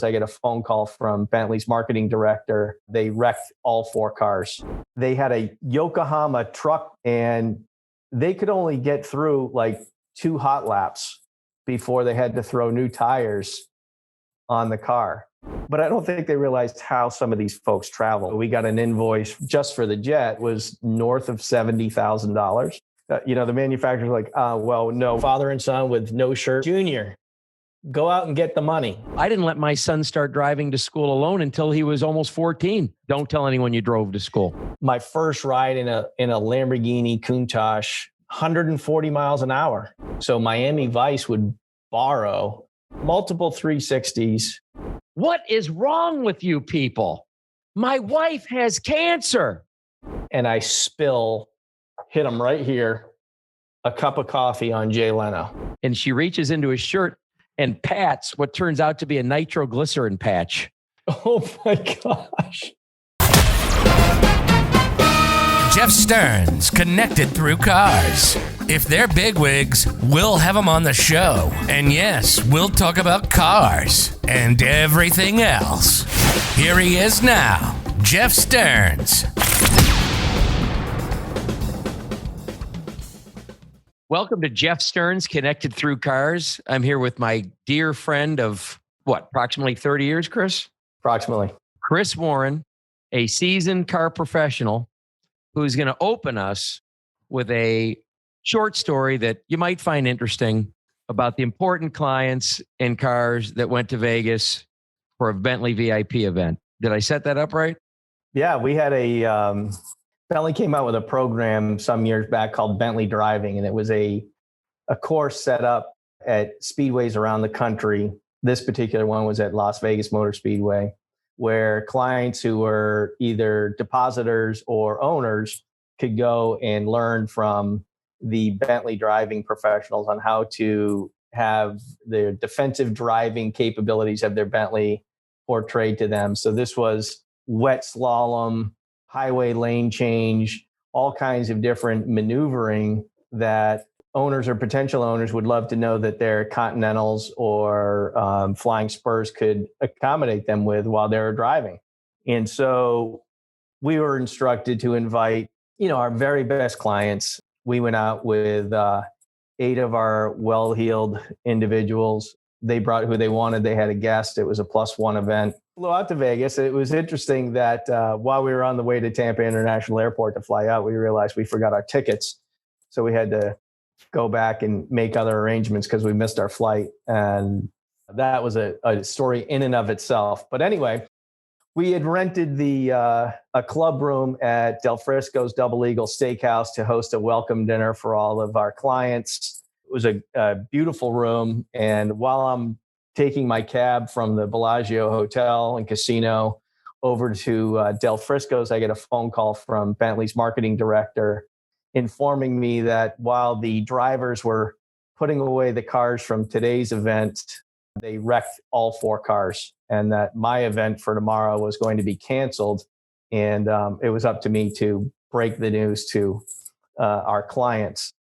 I get a phone call from Bentley's marketing director. They wrecked all 4 cars. They had a Yokohama truck and they could only get through like 2 hot laps before they had to throw new tires on the car. But I don't think they realized how some of these folks travel. We got an invoice just for the jet was north of $70,000. The manufacturer's like, well, no, father and son with no shirt. Junior, go out and get the money. I didn't let my son start driving to school alone until he was almost 14. Don't tell anyone you drove to school. My first ride in a Lamborghini Countach, 140 miles an hour. So Miami Vice would borrow multiple 360s. What is wrong with you people? My wife has cancer. And I hit him right here, a cup of coffee on Jay Leno. And she reaches into his shirt and pats what turns out to be a nitroglycerin patch. Oh my gosh. Jeff Stearns, connected through cars. If they're bigwigs, we'll have them on the show. And yes, we'll talk about cars and everything else. Here he is now, Jeff Stearns. Welcome to Jeff Stearns, Connected Through Cars. I'm here with my dear friend of, approximately 30 years, Chris? Approximately. Chris Warren, a seasoned car professional who's going to open us with a short story that you might find interesting about the important clients and cars that went to Vegas for a Bentley VIP event. Did I set that up right? Yeah, we had Bentley came out with a program some years back called Bentley Driving, and it was a course set up at speedways around the country. This particular one was at Las Vegas Motor Speedway, where clients who were either depositors or owners could go and learn from the Bentley driving professionals on how to have the defensive driving capabilities of their Bentley portrayed to them. So this was wet slalom, highway lane change, all kinds of different maneuvering that owners or potential owners would love to know that their Continentals or Flying Spurs could accommodate them with while they were driving. And so we were instructed to invite, our very best clients. We went out with 8 of our well-heeled individuals. They brought who they wanted. They had a guest. It was a +1 event. Flew out to Vegas. It was interesting that while we were on the way to Tampa International Airport to fly out, we realized we forgot our tickets. So we had to go back and make other arrangements because we missed our flight. And that was a story in and of itself. But anyway, we had rented a club room at Del Frisco's Double Eagle Steakhouse to host a welcome dinner for all of our clients. It was a beautiful room. And while I'm taking my cab from the Bellagio Hotel and Casino over to Del Frisco's, I get a phone call from Bentley's marketing director informing me that while the drivers were putting away the cars from today's event, they wrecked all 4 cars, and that my event for tomorrow was going to be canceled. And it was up to me to break the news to our clients.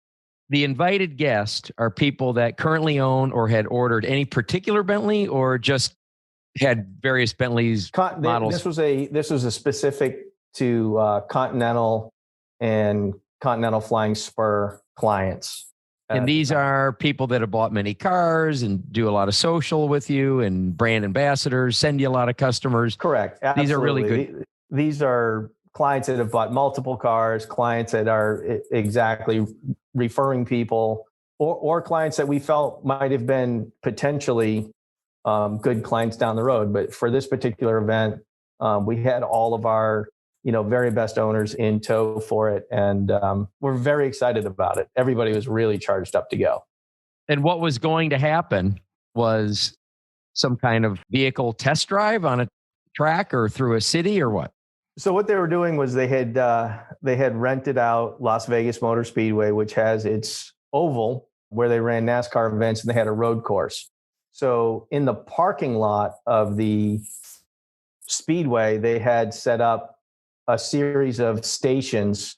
The invited guests are people that currently own or had ordered any particular Bentley or just had various Bentleys models. This was a specific to Continental and Continental Flying Spur clients. And these are people that have bought many cars and do a lot of social with you and brand ambassadors, send you a lot of customers. Correct. Absolutely. These are really good. These are clients that have bought multiple cars, clients that are exactly referring people, or clients that we felt might have been potentially good clients down the road. But for this particular event, we had all of our very best owners in tow for it. And we're very excited about it. Everybody was really charged up to go. And what was going to happen was some kind of vehicle test drive on a track or through a city or what? So what they were doing was they had rented out Las Vegas Motor Speedway, which has its oval where they ran NASCAR events, and they had a road course. So in the parking lot of the speedway, they had set up a series of stations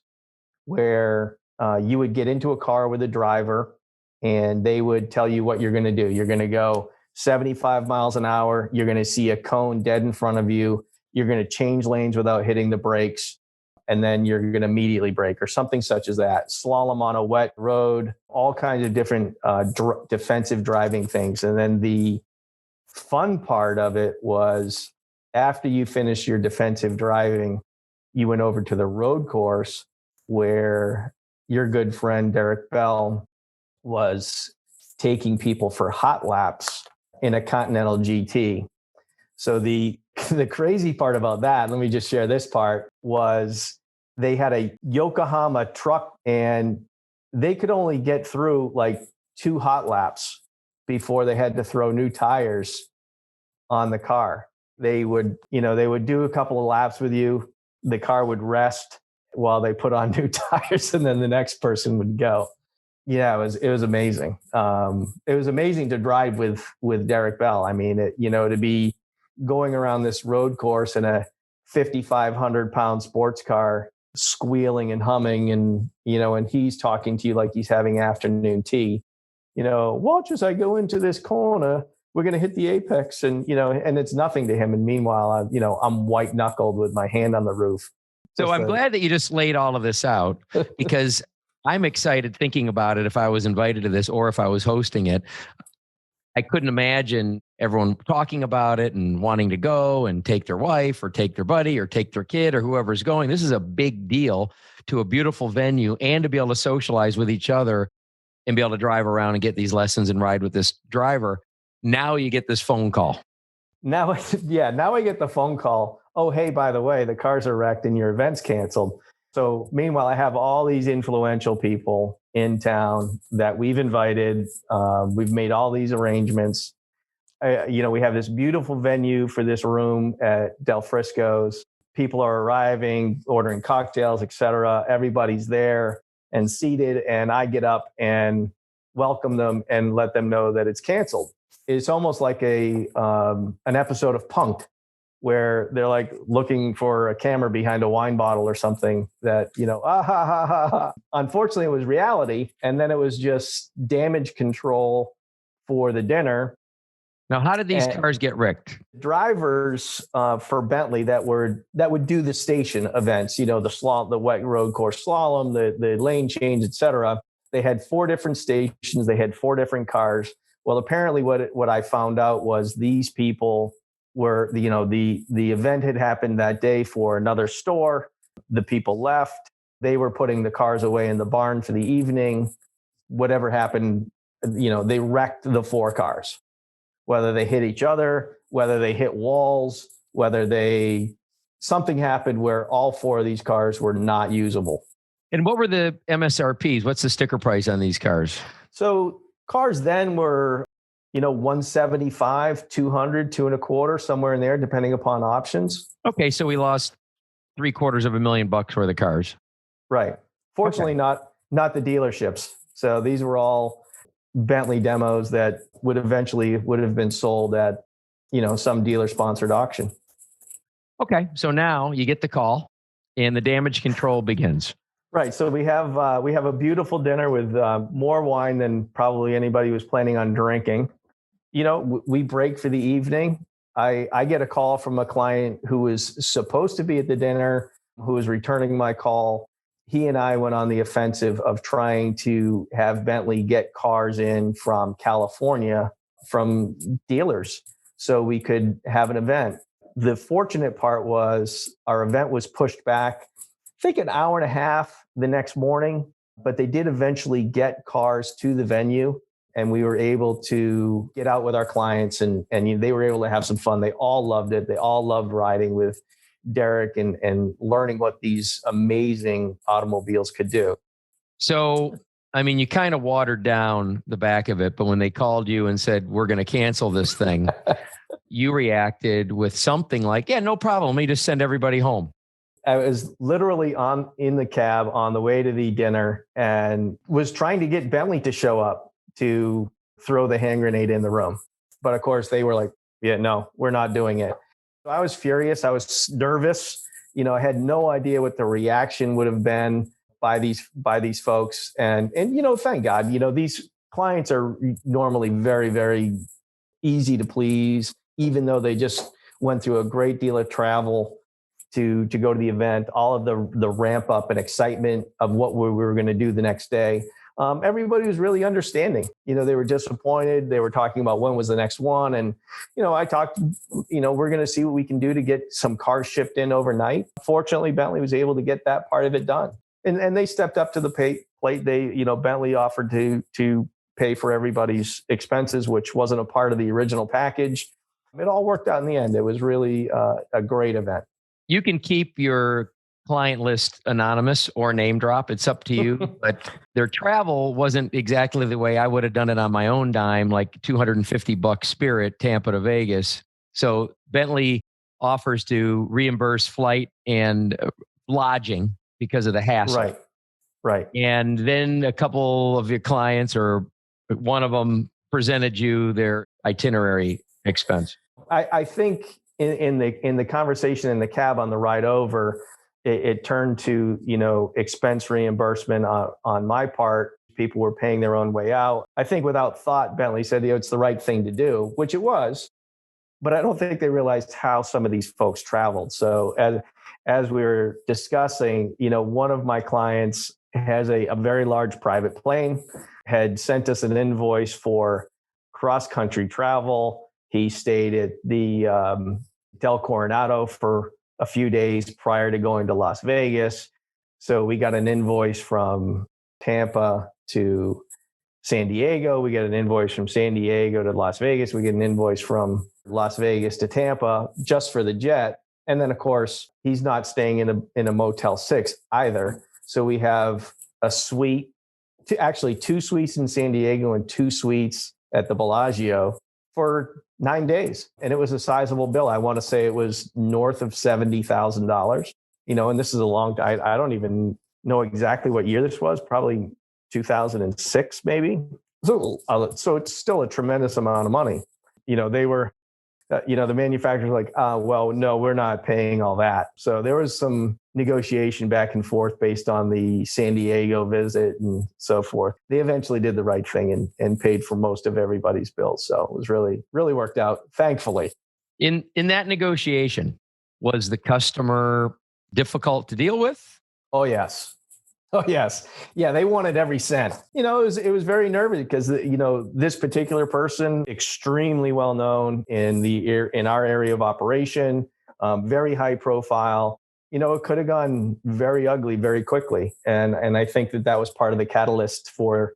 where you would get into a car with a driver and they would tell you what you're going to do. You're going to go 75 miles an hour. You're going to see a cone dead in front of you. You're going to change lanes without hitting the brakes. And then you're going to immediately brake or something such as that. Slalom on a wet road, all kinds of different defensive driving things. And then the fun part of it was after you finished your defensive driving, you went over to the road course where your good friend Derek Bell was taking people for hot laps in a Continental GT. So the crazy part about that, let me just share this part, was they had a Yokohama truck and they could only get through like 2 hot laps before they had to throw new tires on the car. They would do a couple of laps with you. The car would rest while they put on new tires and then the next person would go. Yeah, it was amazing. It was amazing to drive with Derek Bell. I mean, to be going around this road course in a 5,500 pound sports car, squealing and humming, and he's talking to you like he's having afternoon tea. Watch as I go into this corner, we're going to hit the apex, and and it's nothing to him. And meanwhile, I'm white knuckled with my hand on the roof. So I'm glad that you just laid all of this out, because I'm excited thinking about it. If I was invited to this or if I was hosting it, I couldn't imagine everyone talking about it and wanting to go and take their wife or take their buddy or take their kid or whoever's going. This is a big deal to a beautiful venue, and to be able to socialize with each other and be able to drive around and get these lessons and ride with this driver. Now you get this phone call. Now I get the phone call. Oh, hey, by the way, the cars are wrecked and your event's canceled. So meanwhile, I have all these influential people in town that we've invited. We've made all these arrangements. We have this beautiful venue for this room at Del Frisco's. People are arriving, ordering cocktails, etc. Everybody's there and seated, and I get up and welcome them and let them know that it's canceled. It's almost like an episode of Punk'd, where they're like looking for a camera behind a wine bottle or something that, ha, ha, ha, ha. Unfortunately, it was reality. And then it was just damage control for the dinner. Now, how did these cars get wrecked? Drivers for Bentley that would do the station events, the wet road course slalom, the lane change, et cetera. They had 4 different stations. They had 4 different cars. Well, apparently what I found out was these people were, the event had happened that day for another store. The people left. They were putting the cars away in the barn for the evening. Whatever happened, they wrecked the 4 cars. Whether they hit each other, whether they hit walls, something happened where all 4 of these cars were not usable. And what were the MSRPs? What's the sticker price on these cars? So cars then were, 175, 200, $225, somewhere in there, depending upon options. Okay, so we lost $750,000 worth of cars. Right. Fortunately, not the dealerships. So these were all Bentley demos that would have been sold at, some dealer-sponsored auction. Okay, so now you get the call, and the damage control begins. Right. So we have a beautiful dinner with more wine than probably anybody was planning on drinking. We break for the evening. I get a call from a client who was supposed to be at the dinner, who was returning my call. He and I went on the offensive of trying to have Bentley get cars in from California from dealers so we could have an event. The fortunate part was our event was pushed back, I think an hour and a half the next morning, but they did eventually get cars to the venue, and we were able to get out with our clients, and they were able to have some fun. They all loved it. They all loved riding with Derek and learning what these amazing automobiles could do. So, you kind of watered down the back of it, but when they called you and said, we're going to cancel this thing, you reacted with something like, yeah, no problem. Let me just send everybody home. I was literally in the cab on the way to the dinner and was trying to get Bentley to show up to throw the hand grenade in the room. But of course they were like, yeah, no, we're not doing it. So I was furious. I was nervous. I had no idea what the reaction would have been by these folks. And thank God, these clients are normally very, very easy to please, even though they just went through a great deal of travel to go to the event, all of the ramp up and excitement of what we were going to do the next day. Everybody was really understanding. They were disappointed. They were talking about when was the next one. And, I talked, we're going to see what we can do to get some cars shipped in overnight. Fortunately, Bentley was able to get that part of it done. And they stepped up to the plate. Bentley offered to pay for everybody's expenses, which wasn't a part of the original package. It all worked out in the end. It was really a great event. You can keep your client list anonymous or name drop. It's up to you. But their travel wasn't exactly the way I would have done it on my own dime, like $250 Spirit, Tampa to Vegas. So Bentley offers to reimburse flight and lodging because of the hassle. Right. And then a couple of your clients, or one of them, presented you their itinerary expense. I think in the conversation in the cab on the ride over, it turned to, expense reimbursement on my part. People were paying their own way out. I think without thought, Bentley said, it's the right thing to do, which it was. But I don't think they realized how some of these folks traveled. So as we were discussing, one of my clients has a very large private plane, had sent us an invoice for cross-country travel. He stayed at the Del Coronado for a few days prior to going to Las Vegas. So we got an invoice from Tampa to San Diego. We got an invoice from San Diego to Las Vegas. We get an invoice from Las Vegas to Tampa just for the jet. And then, of course, he's not staying in a Motel 6 either. So we have a suite, actually 2 suites in San Diego and 2 suites at the Bellagio for 9 days. And it was a sizable bill. I want to say it was north of $70,000, and this is a long time. I don't even know exactly what year this was, probably 2006, maybe. So it's still a tremendous amount of money. They were, the manufacturer's like, well, no, we're not paying all that. So there was some negotiation back and forth based on the San Diego visit and so forth. They eventually did the right thing and paid for most of everybody's bills. So it was really, really worked out, thankfully. In that negotiation, was the customer difficult to deal with? Oh, yes. Yeah, they wanted every cent. It was very nervous because this particular person, extremely well known in our area of operation, very high profile. It could have gone very ugly very quickly, and I think that was part of the catalyst for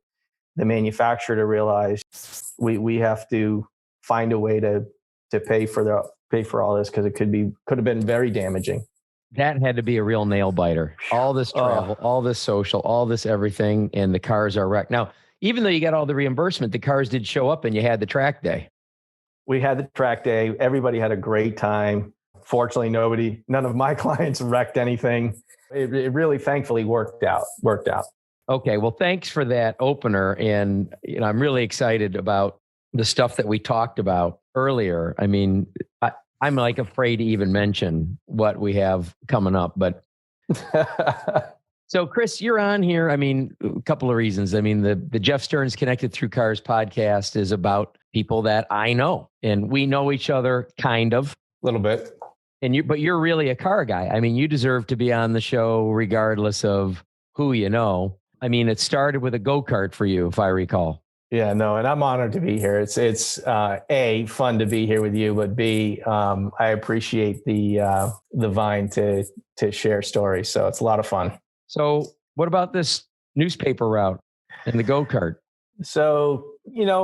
the manufacturer to realize we have to find a way to pay for all this, because it could have been very damaging. That had to be a real nail biter. All this travel, all this social, all this everything, and the cars are wrecked. Now, even though you got all the reimbursement, the cars did show up and you had the track day. We had the track day. Everybody had a great time. Fortunately, none of my clients wrecked anything. It really, thankfully, worked out. Okay, well, thanks for that opener. And I'm really excited about the stuff that we talked about earlier. I mean, I'm like afraid to even mention what we have coming up, but so Chris, you're on here. I mean, a couple of reasons. I mean, the Jeff Stearns Connected Through Cars podcast is about people that I know, and we know each other kind of a little bit. But you're really a car guy. I mean, you deserve to be on the show regardless of who you know. I mean, it started with a go-kart for you, if I recall. Yeah, no, and I'm honored to be here. It's A, fun to be here with you, but B, I appreciate the Vine to share stories. So it's a lot of fun. So what about this newspaper route and the go-kart? So,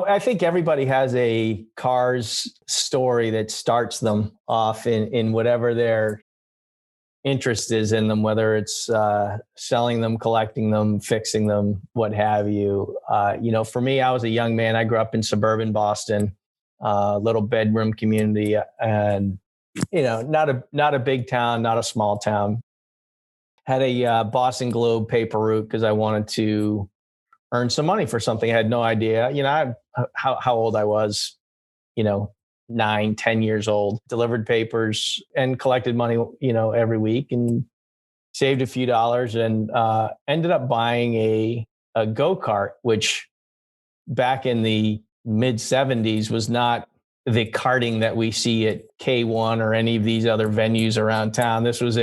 I think everybody has a cars story that starts them off in whatever their interest is in them, whether it's selling them, collecting them, fixing them, what have you. For me, I was a young man. I grew up in suburban Boston, little bedroom community, and not a big town, not a small town. Had a Boston Globe paper route because I wanted to earn some money for something. I had no idea, how old I was, 9, 10 years old, delivered papers and collected money, every week, and saved a few dollars, and ended up buying a go-kart, which back in the mid 70s was not the karting that we see at K1 or any of these other venues around town. This was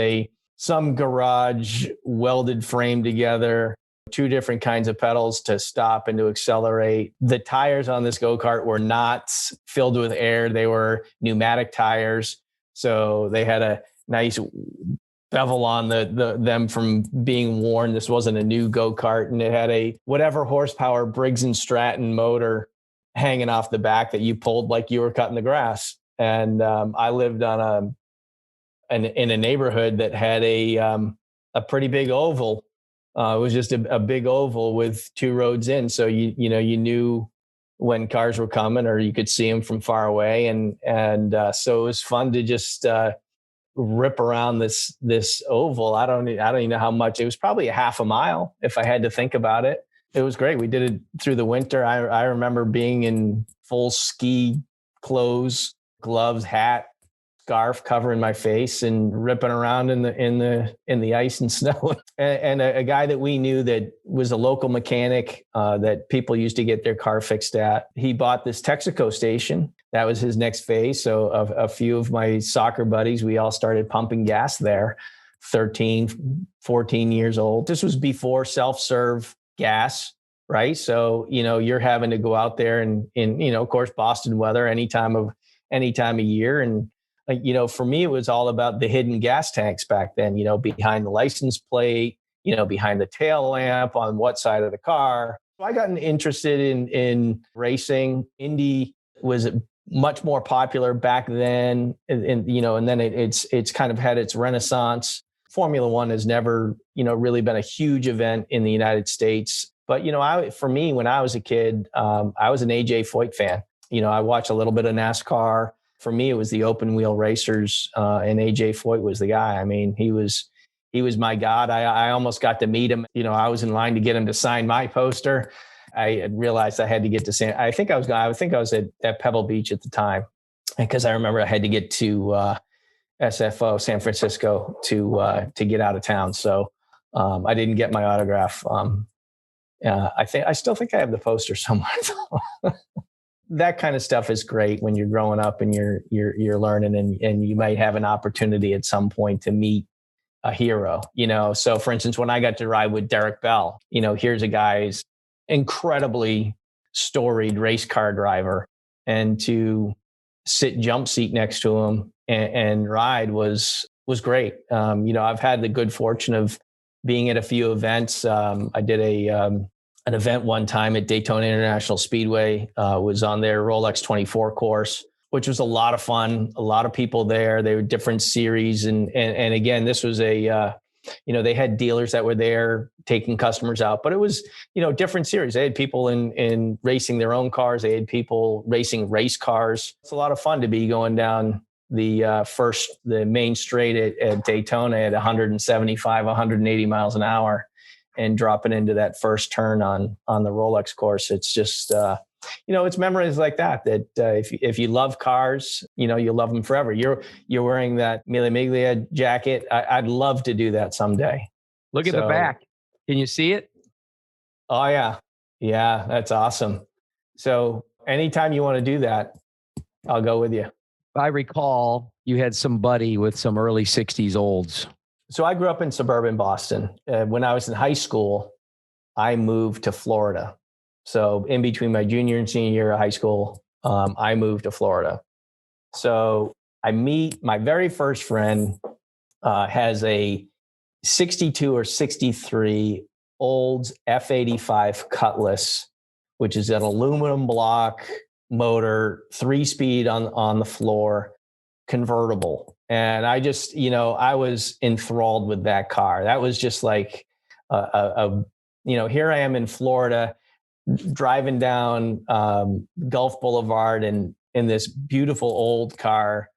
some garage welded frame together, two different kinds of pedals to stop and to accelerate. The tires on this go-kart were not filled with air. They were pneumatic tires. So they had a nice bevel on them from being worn. This wasn't a new go-kart, and it had a whatever horsepower Briggs and Stratton motor hanging off the back that you pulled like you were cutting the grass. And I lived on in a neighborhood that had a pretty big oval. It was just a big oval with two roads in, so you knew when cars were coming, or you could see them from far away, and so it was fun to just rip around this oval. I don't even know how much. It was probably a half a mile if I had to think about it. It was great. We did it through the winter. I remember being in full ski clothes, gloves, hat, scarf covering my face, and ripping around in the ice and snow. And a guy that we knew that was a local mechanic that people used to get their car fixed at. He bought this Texaco station. That was his next phase. So a few of my soccer buddies, we all started pumping gas there, 13, 14 years old. This was before self-serve gas, right? So, you're having to go out there and of course, Boston weather any time of year. And, for me, it was all about the hidden gas tanks back then, behind the license plate, behind the tail lamp, on what side of the car. So I got interested in racing. Indy was much more popular back then. And then it's kind of had its renaissance. Formula One has never, really been a huge event in the United States. But, for me, when I was a kid, I was an AJ Foyt fan. I watched a little bit of NASCAR. For me, it was the open wheel racers, and AJ Foyt was the guy. I mean, he was my god. I almost got to meet him. I was in line to get him to sign my poster. I had realized I had to get to I think I was at Pebble Beach at the time, because I remember I had to get to SFO, San Francisco, to get out of town. So I didn't get my autograph. I still think I have the poster somewhere. That kind of stuff is great when you're growing up and you're learning, and you might have an opportunity at some point to meet a hero. So for instance, when I got to ride with Derek Bell, here's a guy who's incredibly storied race car driver, and to sit jump seat next to him and ride was great. I've had the good fortune of being at a few events. I did an event one time at Daytona International Speedway, was on their Rolex 24 course, which was a lot of fun. A lot of people there. They were different series. And again, this was they had dealers that were there taking customers out, but it was, different series. They had people in racing their own cars. They had people racing race cars. It's a lot of fun to be going down the main straight at Daytona at 175, 180 miles an hour and dropping into that first turn on the Rolex course. It's just, it's memories like that if you love cars, you'll love them forever. You're wearing that Mille Miglia jacket. I'd love to do that someday. Look at the back. Can you see it? Oh yeah. Yeah. That's awesome. So anytime you want to do that, I'll go with you. I recall you had somebody with some early 60s olds. So I grew up in suburban Boston. When I was in high school, I moved to Florida. So in between my junior and senior year of high school, I moved to Florida. So I meet my very first friend, has a 62 or 63 Olds F85 Cutlass, which is an aluminum block motor, 3-speed on the floor, convertible. And I just, I was enthralled with that car. That was just like, here I am in Florida, driving down Gulf Boulevard and in this beautiful old car,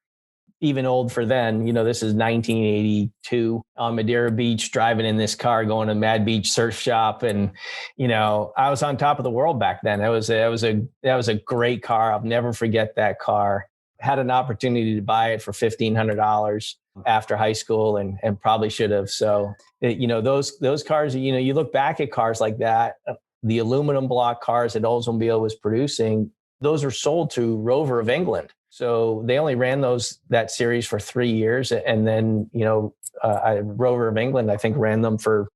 even old for then. This is 1982 on Madeira Beach, driving in this car, going to Mad Beach Surf Shop, and I was on top of the world back then. That was a great car. I'll never forget that car. Had an opportunity to buy it for $1,500 after high school, and probably should have. So those cars. You look back at cars like that, the aluminum block cars that Oldsmobile was producing. those are sold to Rover of England. So they only ran that series for 3 years. And then, Rover of England, I think, ran them for a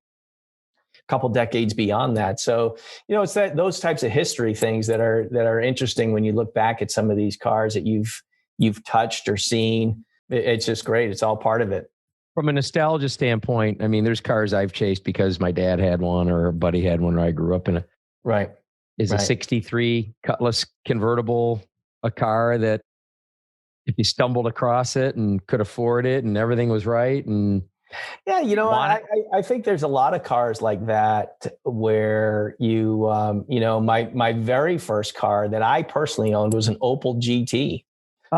couple decades beyond that. So, it's those types of history things that are interesting when you look back at some of these cars that you've touched or seen. It's just great. It's all part of it. From a nostalgia standpoint, I mean, there's cars I've chased because my dad had one or a buddy had one, or I grew up in it. Right. Is a 63 Cutlass convertible a car that if you stumbled across it and could afford it and everything was right? And yeah, I think there's a lot of cars like that where my very first car that I personally owned was an Opel GT,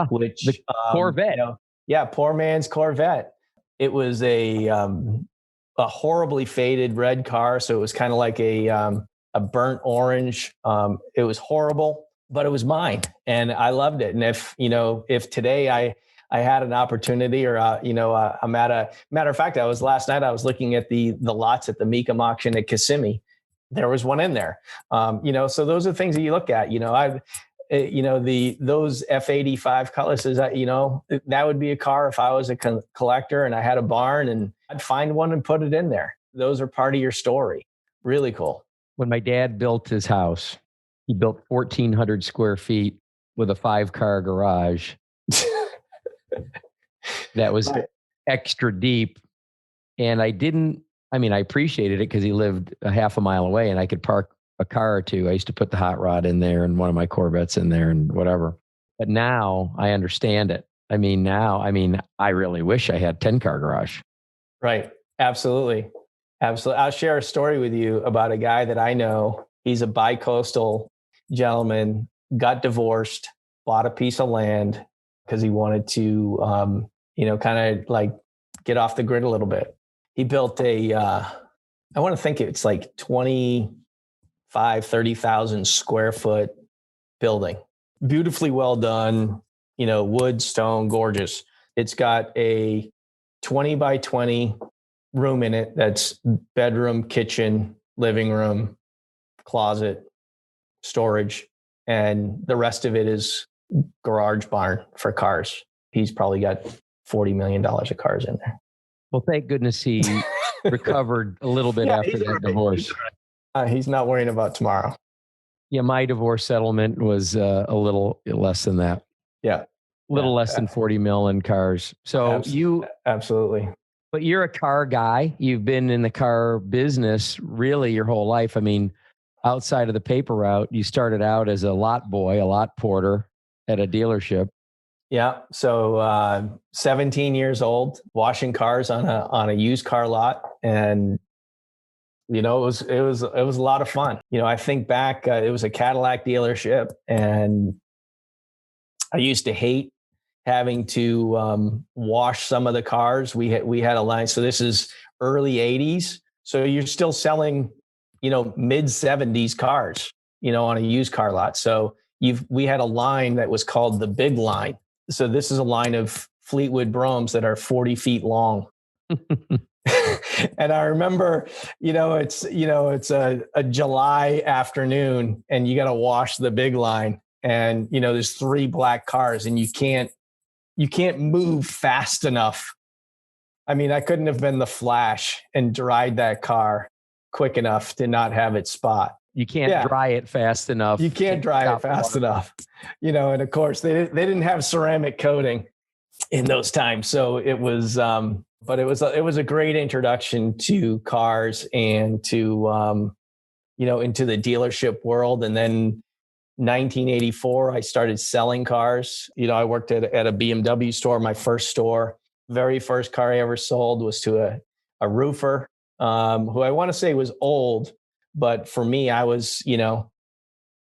which the Corvette. Poor man's Corvette. It was a horribly faded red car, so it was kind of like a burnt orange. It was horrible, but it was mine, and I loved it. And if today I had an opportunity, or I'm at a matter of fact, last night I was looking at the lots at the Mecum auction at Kissimmee. There was one in there. So those are things that you look at. Those F85 Cutlasses, that would be a car if I was a collector and I had a barn, and I'd find one and put it in there. Those are part of your story. Really cool. When my dad built his house, he built 1,400 square feet with a 5-car garage. That was extra deep. And I appreciated it because he lived a half a mile away and I could park a car or two. I used to put the hot rod in there and one of my Corvettes in there and whatever. But now I understand it. I really wish I had 10-car garage. Right. Absolutely. Absolutely. I'll share a story with you about a guy that I know. He's a bi-coastal gentleman, got divorced, bought a piece of land because he wanted to, kind of like get off the grid a little bit. He built I want to think it's like 30,000 square foot building. Beautifully well done, wood, stone, gorgeous. It's got a 20 by 20 room in it. That's bedroom, kitchen, living room, closet, storage. And the rest of it is garage barn for cars. He's probably got $40 million of cars in there. Well, thank goodness he recovered a little bit after that divorce. He's not worrying about tomorrow. Yeah, my divorce settlement was a little less than that. Yeah. Less than 40 mil in cars. So Absolutely. But you're a car guy. You've been in the car business really your whole life. I mean, outside of the paper route, you started out as a lot boy, a lot porter at a dealership. Yeah. So 17 years old, washing cars on a used car lot. And it was a lot of fun. I think back, it was a Cadillac dealership, and I used to hate having to wash some of the cars. We had a line. So this is early 80s. So you're still selling, mid 70s cars, on a used car lot. So we had a line that was called the Big Line. So this is a line of Fleetwood Bromes that are 40 feet long. And I remember, it's a July afternoon and you got to wash the Big Line, and, there's 3 black cars and you can't move fast enough. I mean, I couldn't have been the Flash and dried that car quick enough to not have it spot. You can't dry it fast enough. You can't dry it fast enough, and of course they didn't have ceramic coating in those times. So it was, but it was a great introduction to cars and to, into the dealership world. And then 1984, I started selling cars. I worked at a BMW store, my first store. Very first car I ever sold was to a roofer, who I want to say was old, but for me, I was,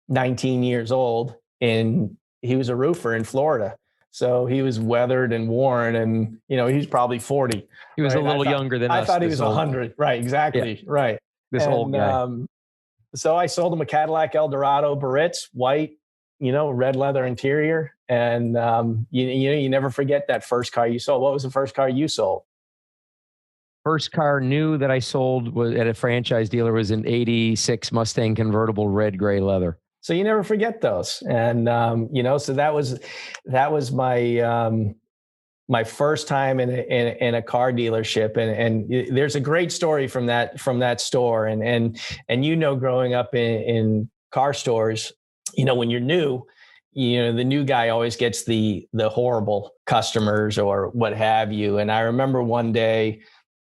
19 years old, and he was a roofer in Florida. So he was weathered and worn, and, he's probably 40. He was a little younger than us. I thought he was 100. Right. Exactly. Yeah. Right. Old guy. So I sold him a Cadillac Eldorado Biturbo, white, red leather interior. And, you never forget that first car you sold. What was the first car you sold? First car new that I sold was at a franchise dealer was an 86 Mustang convertible, red, gray leather. So you never forget those. And, so that was my first time in a car dealership. And there's a great story from that store. And growing up in car stores, when you're new, the new guy always gets the horrible customers or what have you. And I remember one day,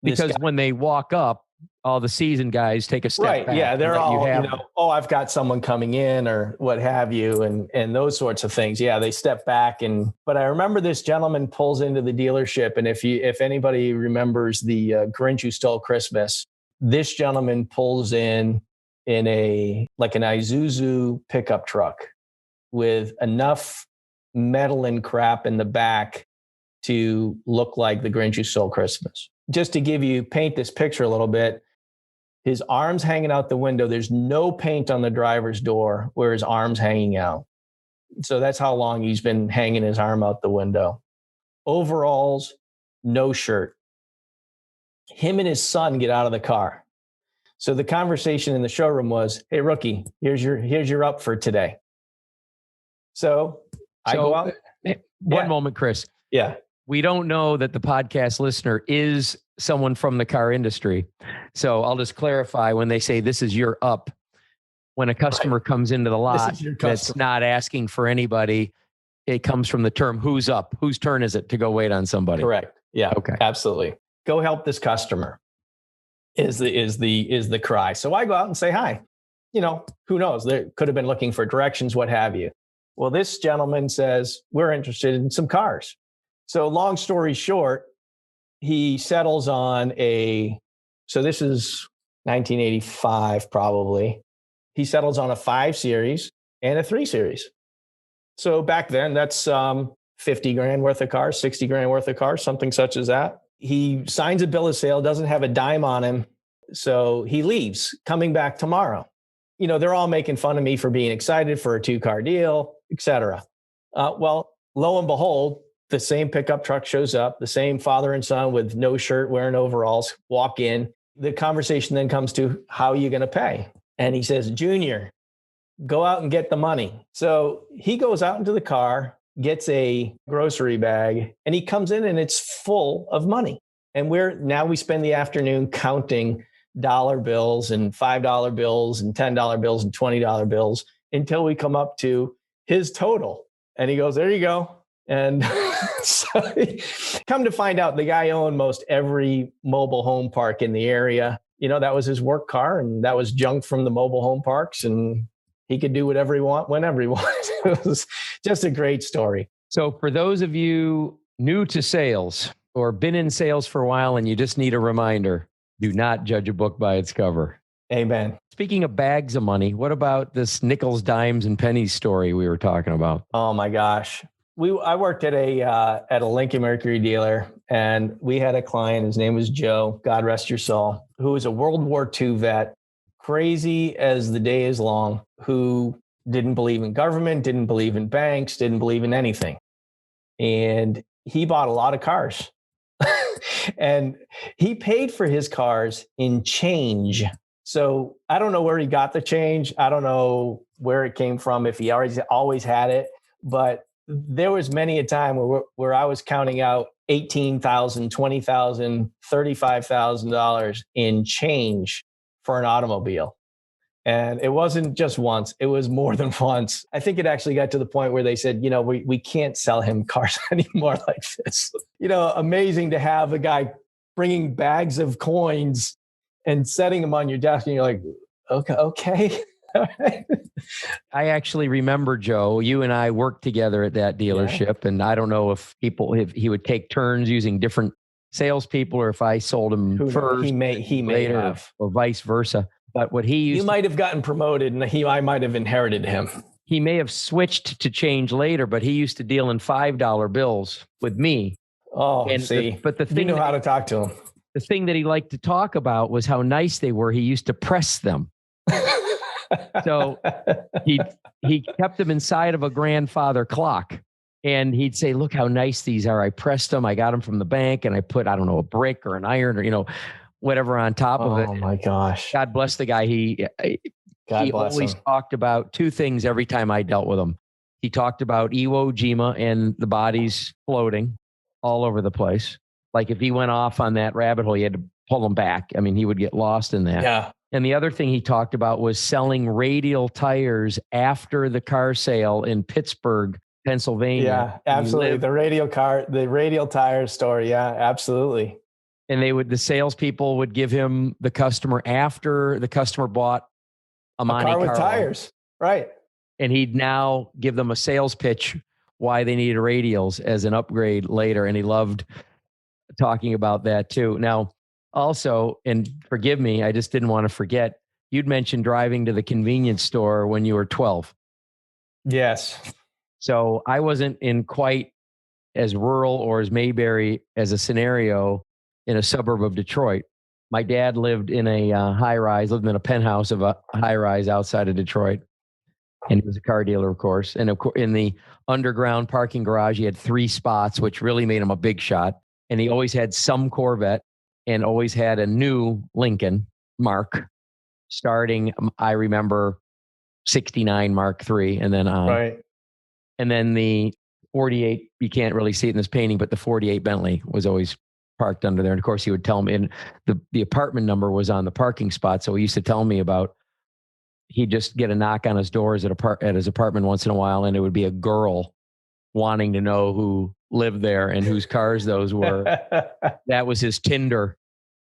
because when they walk up, all the seasoned guys take a step back. Yeah, they're all, I've got someone coming in or what have you, and those sorts of things. Yeah, they step back. But I remember this gentleman pulls into the dealership, and if anybody remembers the Grinch Who Stole Christmas, this gentleman pulls in an Isuzu pickup truck with enough metal and crap in the back to look like the Grinch Who Stole Christmas. Just to paint this picture a little bit, his arms hanging out the window. There's no paint on the driver's door where his arm's hanging out. So that's how long he's been hanging his arm out the window. Overalls, no shirt. Him and his son get out of the car. So the conversation in the showroom was, "Hey, rookie, here's your up for today." So I go out. One moment, Chris. Yeah. We don't know that the podcast listener is someone from the car industry. So I'll just clarify, when they say this is your up, when a customer comes into the lot that's not asking for anybody, it comes from the term "who's up?" Whose turn is it to go wait on somebody? Correct. Yeah. Okay. Absolutely. Go help this customer is the cry. So I go out and say hi. Who knows? They could have been looking for directions, what have you. Well, this gentleman says, "We're interested in some cars." So long story short, he settles on so this is 1985 probably. He settles on a 5 Series and a 3 Series. So back then, that's $50,000 worth of cars, $60,000 worth of cars, something such as that. He signs a bill of sale, doesn't have a dime on him. So he leaves, coming back tomorrow. They're all making fun of me for being excited for a 2-car deal, et cetera. Well, lo and behold, the same pickup truck shows up, the same father and son with no shirt, wearing overalls, walk in. The conversation then comes to, "How are you going to pay?" And he says, "Junior, go out and get the money." So he goes out into the car, gets a grocery bag, and he comes in and it's full of money. And we spend the afternoon counting dollar bills and $5 bills and $10 bills and $20 bills until we come up to his total. And he goes, "There you go." And so come to find out, the guy owned most every mobile home park in the area. That was his work car, and that was junk from the mobile home parks, and he could do whatever he wanted, whenever he wanted. It was just a great story. So for those of you new to sales or been in sales for a while and you just need a reminder, do not judge a book by its cover. Amen. Speaking of bags of money, what about this nickels, dimes, and pennies story we were talking about? Oh my gosh. I worked at a Lincoln Mercury dealer, and we had a client. His name was Joe, God rest your soul, who was a World War II vet, crazy as the day is long, who didn't believe in government, didn't believe in banks, didn't believe in anything. And he bought a lot of cars. And he paid for his cars in change. So I don't know where he got the change. I don't know where it came from, if he always had it. But there was many a time where I was counting out $18,000, $20,000, $35,000 in change for an automobile. And it wasn't just once, it was more than once. I think it actually got to the point where they said, we can't sell him cars anymore like this. Amazing to have a guy bringing bags of coins and setting them on your desk. And you're like, okay. I actually remember, Joe, you and I worked together at that dealership. Yeah. And I don't know if he would take turns using different salespeople, or if I sold him first, he may have, or vice versa. But what you might have gotten promoted, and I might have inherited him. He may have switched to change later, but he used to deal in $5 bills with me. Oh, and see, but the thing, you know how to talk to him. The thing that he liked to talk about was how nice they were. He used to press them. So he kept them inside of a grandfather clock, and he'd say, "Look how nice these are. I pressed them. I got them from the bank, and I put, I don't know, a brick or an iron or whatever on top of it." Oh my gosh! God bless the guy. God he bless always him. talked about two things every time I dealt with him. He talked about Iwo Jima and the bodies floating all over the place. Like if he went off on that rabbit hole, you had to pull him back. I mean, he would get lost in that. Yeah. And the other thing he talked about was selling radial tires after the car sale in Pittsburgh, Pennsylvania. Yeah, absolutely. The radial tire story. Yeah, absolutely. And the salespeople would give him the customer after the customer bought a Monte car with Carlo. tires. Right. And he'd now give them a sales pitch why they needed radials as an upgrade later. And he loved talking about that too. Now, also, and forgive me, I just didn't want to forget, you'd mentioned driving to the convenience store when you were 12. Yes. So I wasn't in quite as rural or as Mayberry as a scenario in a suburb of Detroit. My dad lived in a lived in a penthouse of a high rise outside of Detroit. And he was a car dealer, of course. And of course, in the underground parking garage, he had 3 spots, which really made him a big shot. And he always had some Corvette and always had a new Lincoln Mark starting, I remember, 69 Mark III and then on. Right. And then the 48, you can't really see it in this painting, but the 48 Bentley was always parked under there. And of course, he would tell me, and the apartment number was on the parking spot. So he used to tell me about, he'd just get a knock on his doors at his apartment once in a while, and it would be a girl wanting to know who lived there and whose cars those were. That was his Tinder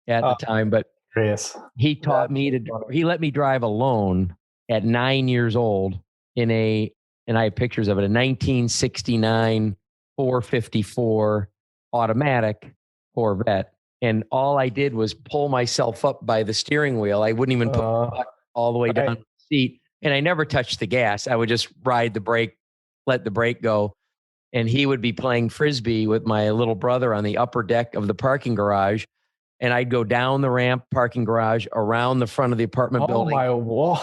at the time. But yes, he taught me he let me drive alone at 9 years old and I have pictures of it, a 1969 454 automatic Corvette. And all I did was pull myself up by the steering wheel. I wouldn't even put my butt all the way down the seat. And I never touched the gas. I would just ride the brake, let the brake go. And he would be playing Frisbee with my little brother on the upper deck of the parking garage. And I'd go down the ramp, parking garage, around the front of the apartment building. Oh, my wall.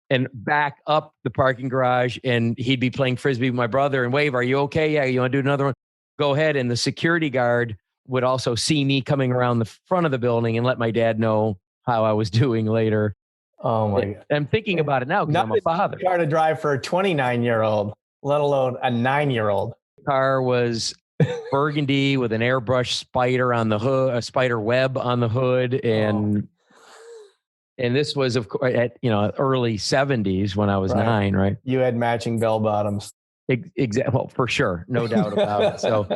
And back up the parking garage. And he'd be playing Frisbee with my brother and wave, "Are you okay? Yeah, you want to do another one? Go ahead." And the security guard would also see me coming around the front of the building and let my dad know how I was doing later. Oh, my God. I'm thinking about it now because I'm a father. Car to drive for a 29-year-old, let alone a 9-year-old. Car was burgundy with an airbrush spider on the hood, a spider web on the hood. And this was, of course, at early 70s when I was 9, right? You had matching bell bottoms. Exactly. Well, for sure. No doubt about it. So,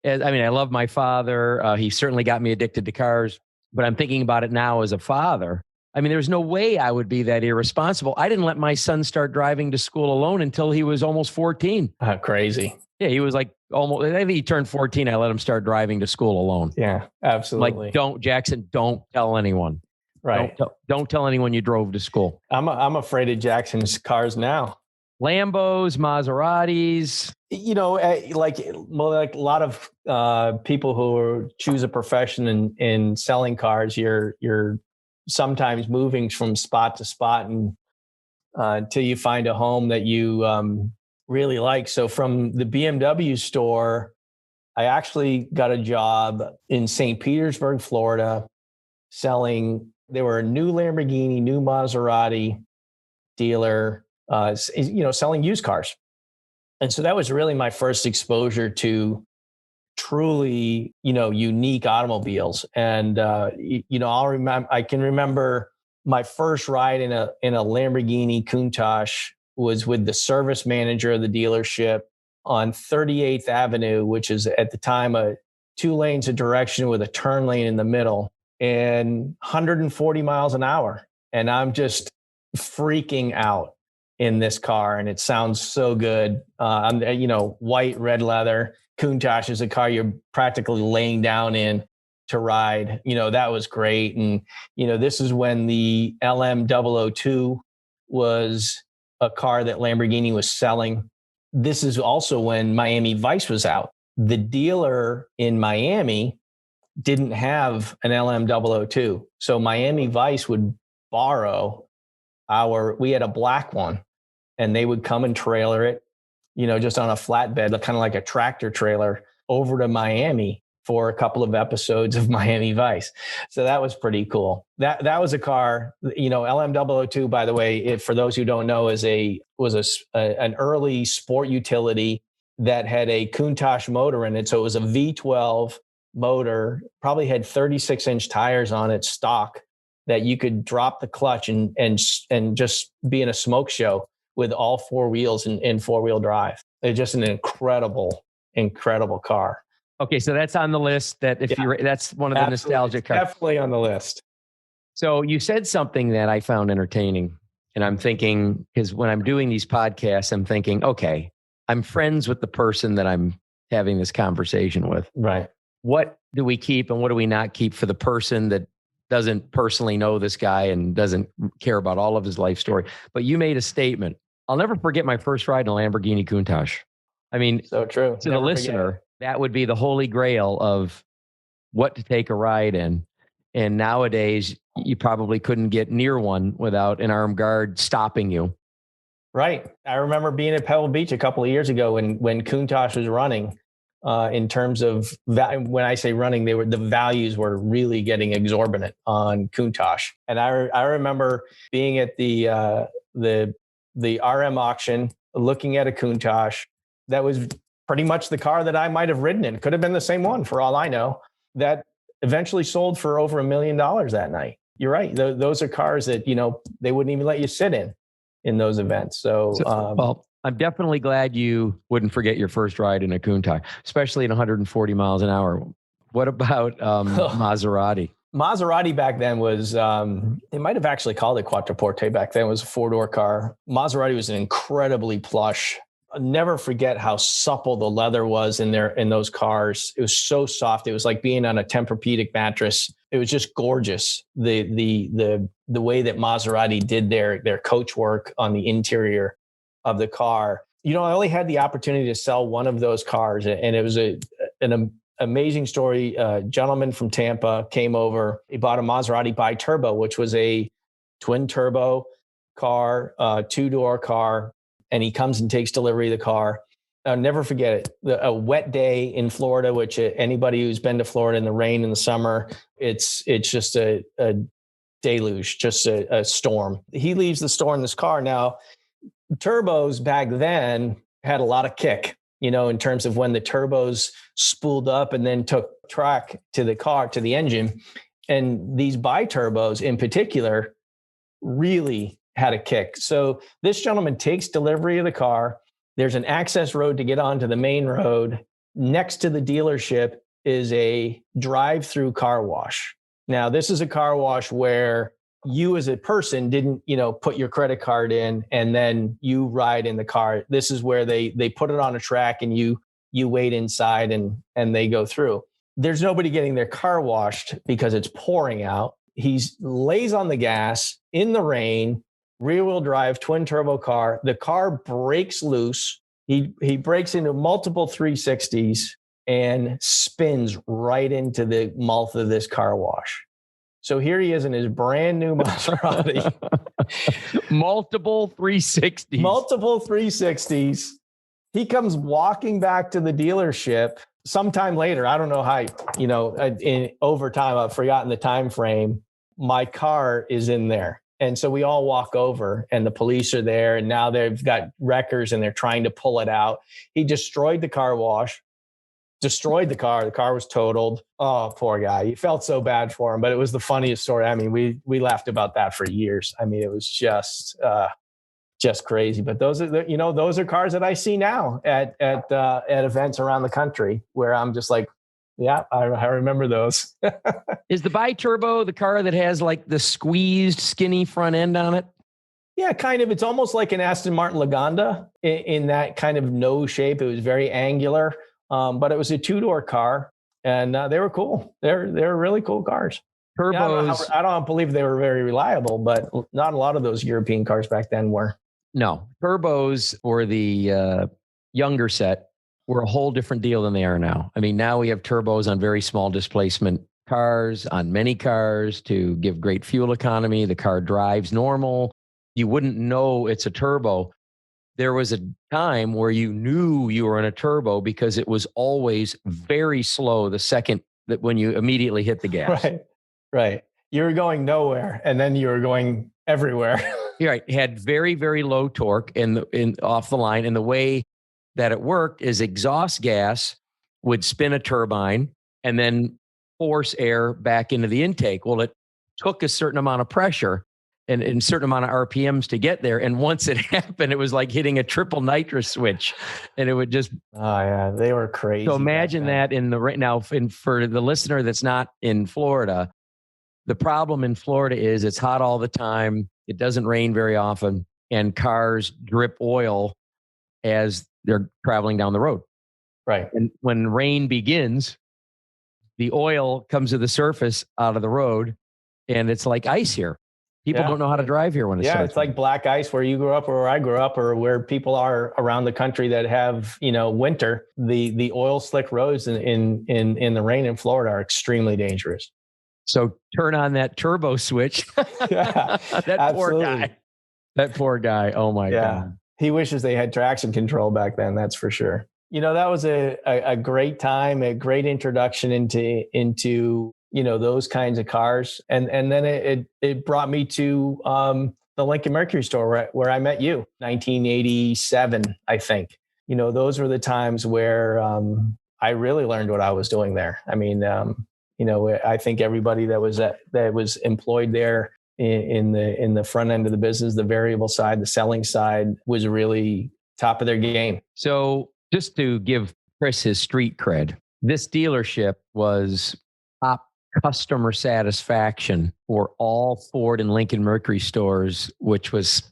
I love my father. He certainly got me addicted to cars, but I'm thinking about it now as a father. There's no way I would be that irresponsible. I didn't let my son start driving to school alone until he was almost 14. Crazy. Yeah, he was like almost, I think he turned 14. I let him start driving to school alone. Yeah, absolutely. Like, don't tell anyone. Right. Don't tell anyone you drove to school. I'm afraid of Jackson's cars now. Lambos, Maseratis. Like a lot of people who choose a profession in selling cars, you're sometimes moving from spot to spot and until you find a home that you really like. So from the BMW store, I actually got a job in St. Petersburg, Florida, selling. They were a new Lamborghini, new Maserati dealer, selling used cars. And so that was really my first exposure to truly, unique automobiles. And, I can remember my first ride in a Lamborghini Countach was with the service manager of the dealership on 38th Avenue, which is at the time 2 lanes of direction with a turn lane in the middle, and 140 miles an hour. And I'm just freaking out in this car. And it sounds so good. White, red leather. Countach is a car you're practically laying down in to ride. That was great. And, this is when the LM002 was a car that Lamborghini was selling. This is also when Miami Vice was out. The dealer in Miami didn't have an LM002. So Miami Vice would borrow we had a black one, and they would come and trailer it, just on a flatbed, kind of like a tractor trailer, over to Miami for a couple of episodes of Miami Vice. So that was pretty cool. That was a car, LM002, by the way, for those who don't know, was an early sport utility that had a Countach motor in it. So it was a V12 motor, probably had 36-inch tires on it, stock, that you could drop the clutch and just be in a smoke show with all four wheels in four-wheel drive. It's just an incredible car. Okay, so that's on the list. That's one of the nostalgic cars. Definitely on the list. So you said something that I found entertaining, and I'm thinking, because when I'm doing these podcasts, I'm thinking, okay, I'm friends with the person that I'm having this conversation with. Right. What do we keep and what do we not keep for the person that doesn't personally know this guy and doesn't care about all of his life story? But you made a statement. I'll never forget my first ride in a Lamborghini Countach. I mean, so true. To the listener, that would be the holy grail of what to take a ride in. And nowadays, you probably couldn't get near one without an armed guard stopping you. Right. I remember being at Pebble Beach a couple of years ago when Countach was running. In terms of when I say running, the values were really getting exorbitant on Countach. And I remember being at the RM auction, looking at a Countach that was pretty much the car that I might have ridden in. Could have been the same one for all I know, that eventually sold for over $1 million that night. You're right. Those are cars that, they wouldn't even let you sit in those events. So I'm definitely glad you wouldn't forget your first ride in a Countach, especially at 140 miles an hour. What about Maserati? Maserati back then was, they might have actually called it Quattroporte back then. It was a four-door car. Maserati was an incredibly plush. I'll never forget how supple the leather was in those cars. It was so soft. It was like being on a Tempur-Pedic mattress. It was just gorgeous. The way that Maserati did their coach work on the interior of the car. I only had the opportunity to sell one of those cars, and it was an amazing story. A gentleman from Tampa came over. He bought a Maserati Biturbo, which was a twin turbo car, two-door car. And he comes and takes delivery of the car. I'll never forget it. A wet day in Florida, which anybody who's been to Florida in the rain in the summer, it's just a deluge, just a storm. He leaves the store in this car. Now, turbos back then had a lot of kick, in terms of when the turbos spooled up and then took track to the car, to the engine. And these biturbos in particular really had a kick. So this gentleman takes delivery of the car. There's an access road to get onto the main road. Next to the dealership is a drive-through car wash. Now, this is a car wash where you as a person didn't, put your credit card in and then you ride in the car. This is where they put it on a track and you wait inside and they go through. There's nobody getting their car washed because it's pouring out. He lays on the gas in the rain, rear-wheel drive, twin turbo car. The car breaks loose. He breaks into multiple 360s and spins right into the mouth of this car wash. So here he is in his brand new Maserati. Multiple 360s. Multiple 360s. He comes walking back to the dealership sometime later. I don't know how, in overtime, I've forgotten the time frame. My car is in there. And so we all walk over and the police are there and now they've got wreckers and they're trying to pull it out. He destroyed the car wash, destroyed the car. The car was totaled. Oh, poor guy. You felt so bad for him, but it was the funniest story. I mean, we laughed about that for years. I mean, it was just crazy. But those are those are cars that I see now at events around the country where I'm just like, yeah, I remember those. Is the Biturbo the car that has like the squeezed skinny front end on it? Yeah, kind of. It's almost like an Aston Martin Lagonda in that kind of nose shape. It was very angular, but it was a two-door car, and they were cool. They're really cool cars. Turbos. Yeah, I don't believe they were very reliable, but not a lot of those European cars back then were. No, turbos for the younger set were a whole different deal than they are now. I mean, now we have turbos on very small displacement cars, on many cars to give great fuel economy. The car drives normal. You wouldn't know it's a turbo. there was a time where you knew you were in a turbo because it was always very slow the second that when you immediately hit the gas. Right. You were going nowhere, and then you were going everywhere. You're right. It had very, very low torque in off the line. And the way that it worked is exhaust gas would spin a turbine and then force air back into the intake. Well, it took a certain amount of pressure and a certain amount of RPMs to get there. And once it happened, it was like hitting a triple nitrous switch, and it would just. Oh yeah, they were crazy. So imagine that for the listener that's not in Florida, the problem in Florida is it's hot all the time. It doesn't rain very often, and cars drip oil as they're traveling down the road. Right. And when rain begins, the oil comes to the surface out of the road, and it's like ice here. People don't know how to drive here when it starts. It's like black ice where you grew up or where I grew up or where people are around the country that have, winter. The oil slick roads in the rain in Florida are extremely dangerous. So turn on that turbo switch. That poor guy. Oh my God. He wishes they had traction control back then. That's for sure. That was a great time, a great introduction into those kinds of cars. And then it brought me to the Lincoln Mercury store where I met you, 1987, I think. Those were the times where I really learned what I was doing there. I mean, I think everybody that was employed there in the front end of the business, the variable side, the selling side, was really top of their game. So just to give Chris his street cred, this dealership was top customer satisfaction for all Ford and Lincoln Mercury stores, which was,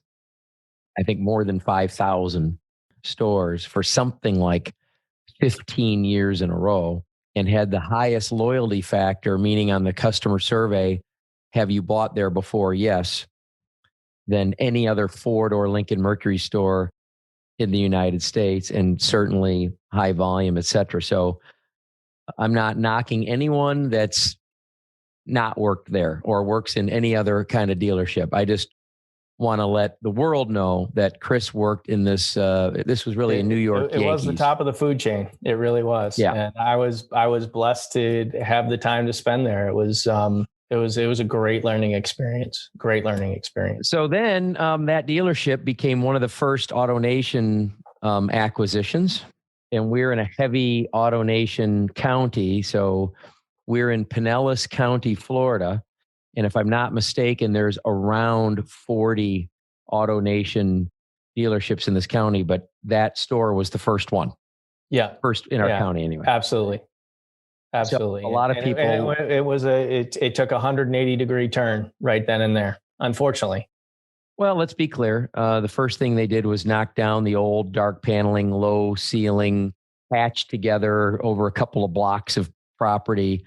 I think, more than 5,000 stores for something like 15 years in a row, and had the highest loyalty factor, meaning on the customer survey, have you bought there before? Yes, than any other Ford or Lincoln Mercury store in the United States, and certainly high volume, et cetera. So I'm not knocking anyone that's not worked there or works in any other kind of dealership. I just want to let the world know that Chris worked in this. This was really a New York Yankees. It was the top of the food chain. It really was. Yeah. And I was blessed to have the time to spend there. It was a great learning experience. So then that dealership became one of the first AutoNation acquisitions, and we're in a heavy AutoNation county. So we're in Pinellas County, Florida. And if I'm not mistaken, there's around 40 AutoNation dealerships in this county, but that store was the first one. Yeah. First in our county anyway. Absolutely. So a lot of people. It took a 180-degree turn right then and there, unfortunately. Well, let's be clear. The first thing they did was knock down the old dark paneling, low ceiling, patched together over a couple of blocks of property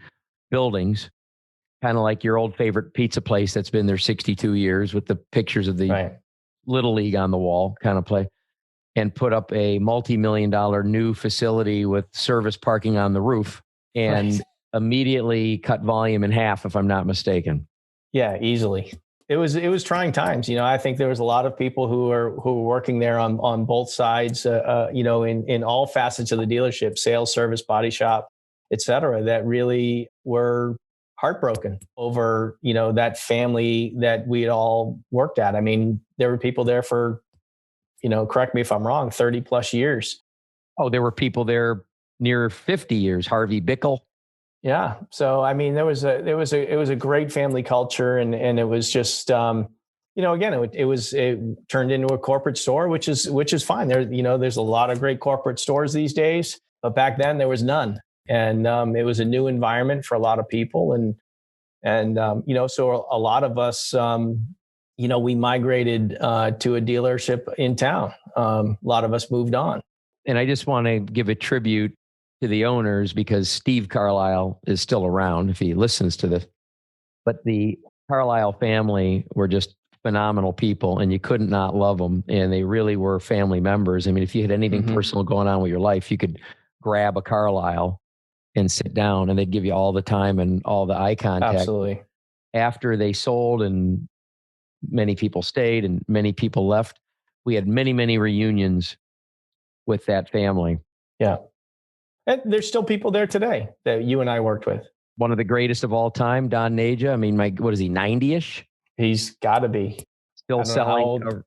buildings, kind of like your old favorite pizza place that's been there 62 years with the pictures of the Little League on the wall kind of play, and put up a multi-million-dollar new facility with service parking on the roof, and immediately cut volume in half, if I'm not mistaken. Yeah, easily. It was trying times. I think there was a lot of people who were working there on both sides, in all facets of the dealership, sales, service, body shop, et cetera, that really were heartbroken over, that family that we had all worked at. I mean, there were people there for, correct me if I'm wrong, 30 plus years. Oh, there were people there near 50 years. Harvey Bickle. Yeah. So, I mean, it was a great family culture, and it was just, again, it turned into a corporate store, which is fine. There's a lot of great corporate stores these days, but back then there was none. And it was a new environment for a lot of people. And so a lot of us, we migrated to a dealership in town. A lot of us moved on. And I just want to give a tribute to the owners, because Steve Carlisle is still around if he listens to this. But the Carlisle family were just phenomenal people, and you couldn't not love them. And they really were family members. I mean, if you had anything personal going on with your life, you could grab a Carlisle and sit down, and they'd give you all the time and all the eye contact. Absolutely. After they sold and many people stayed and many people left, we had many, many reunions with that family. Yeah. And there's still people there today that you and I worked with. One of the greatest of all time, Don Naja. I mean, what is he, 90-ish? He's got to be. Still selling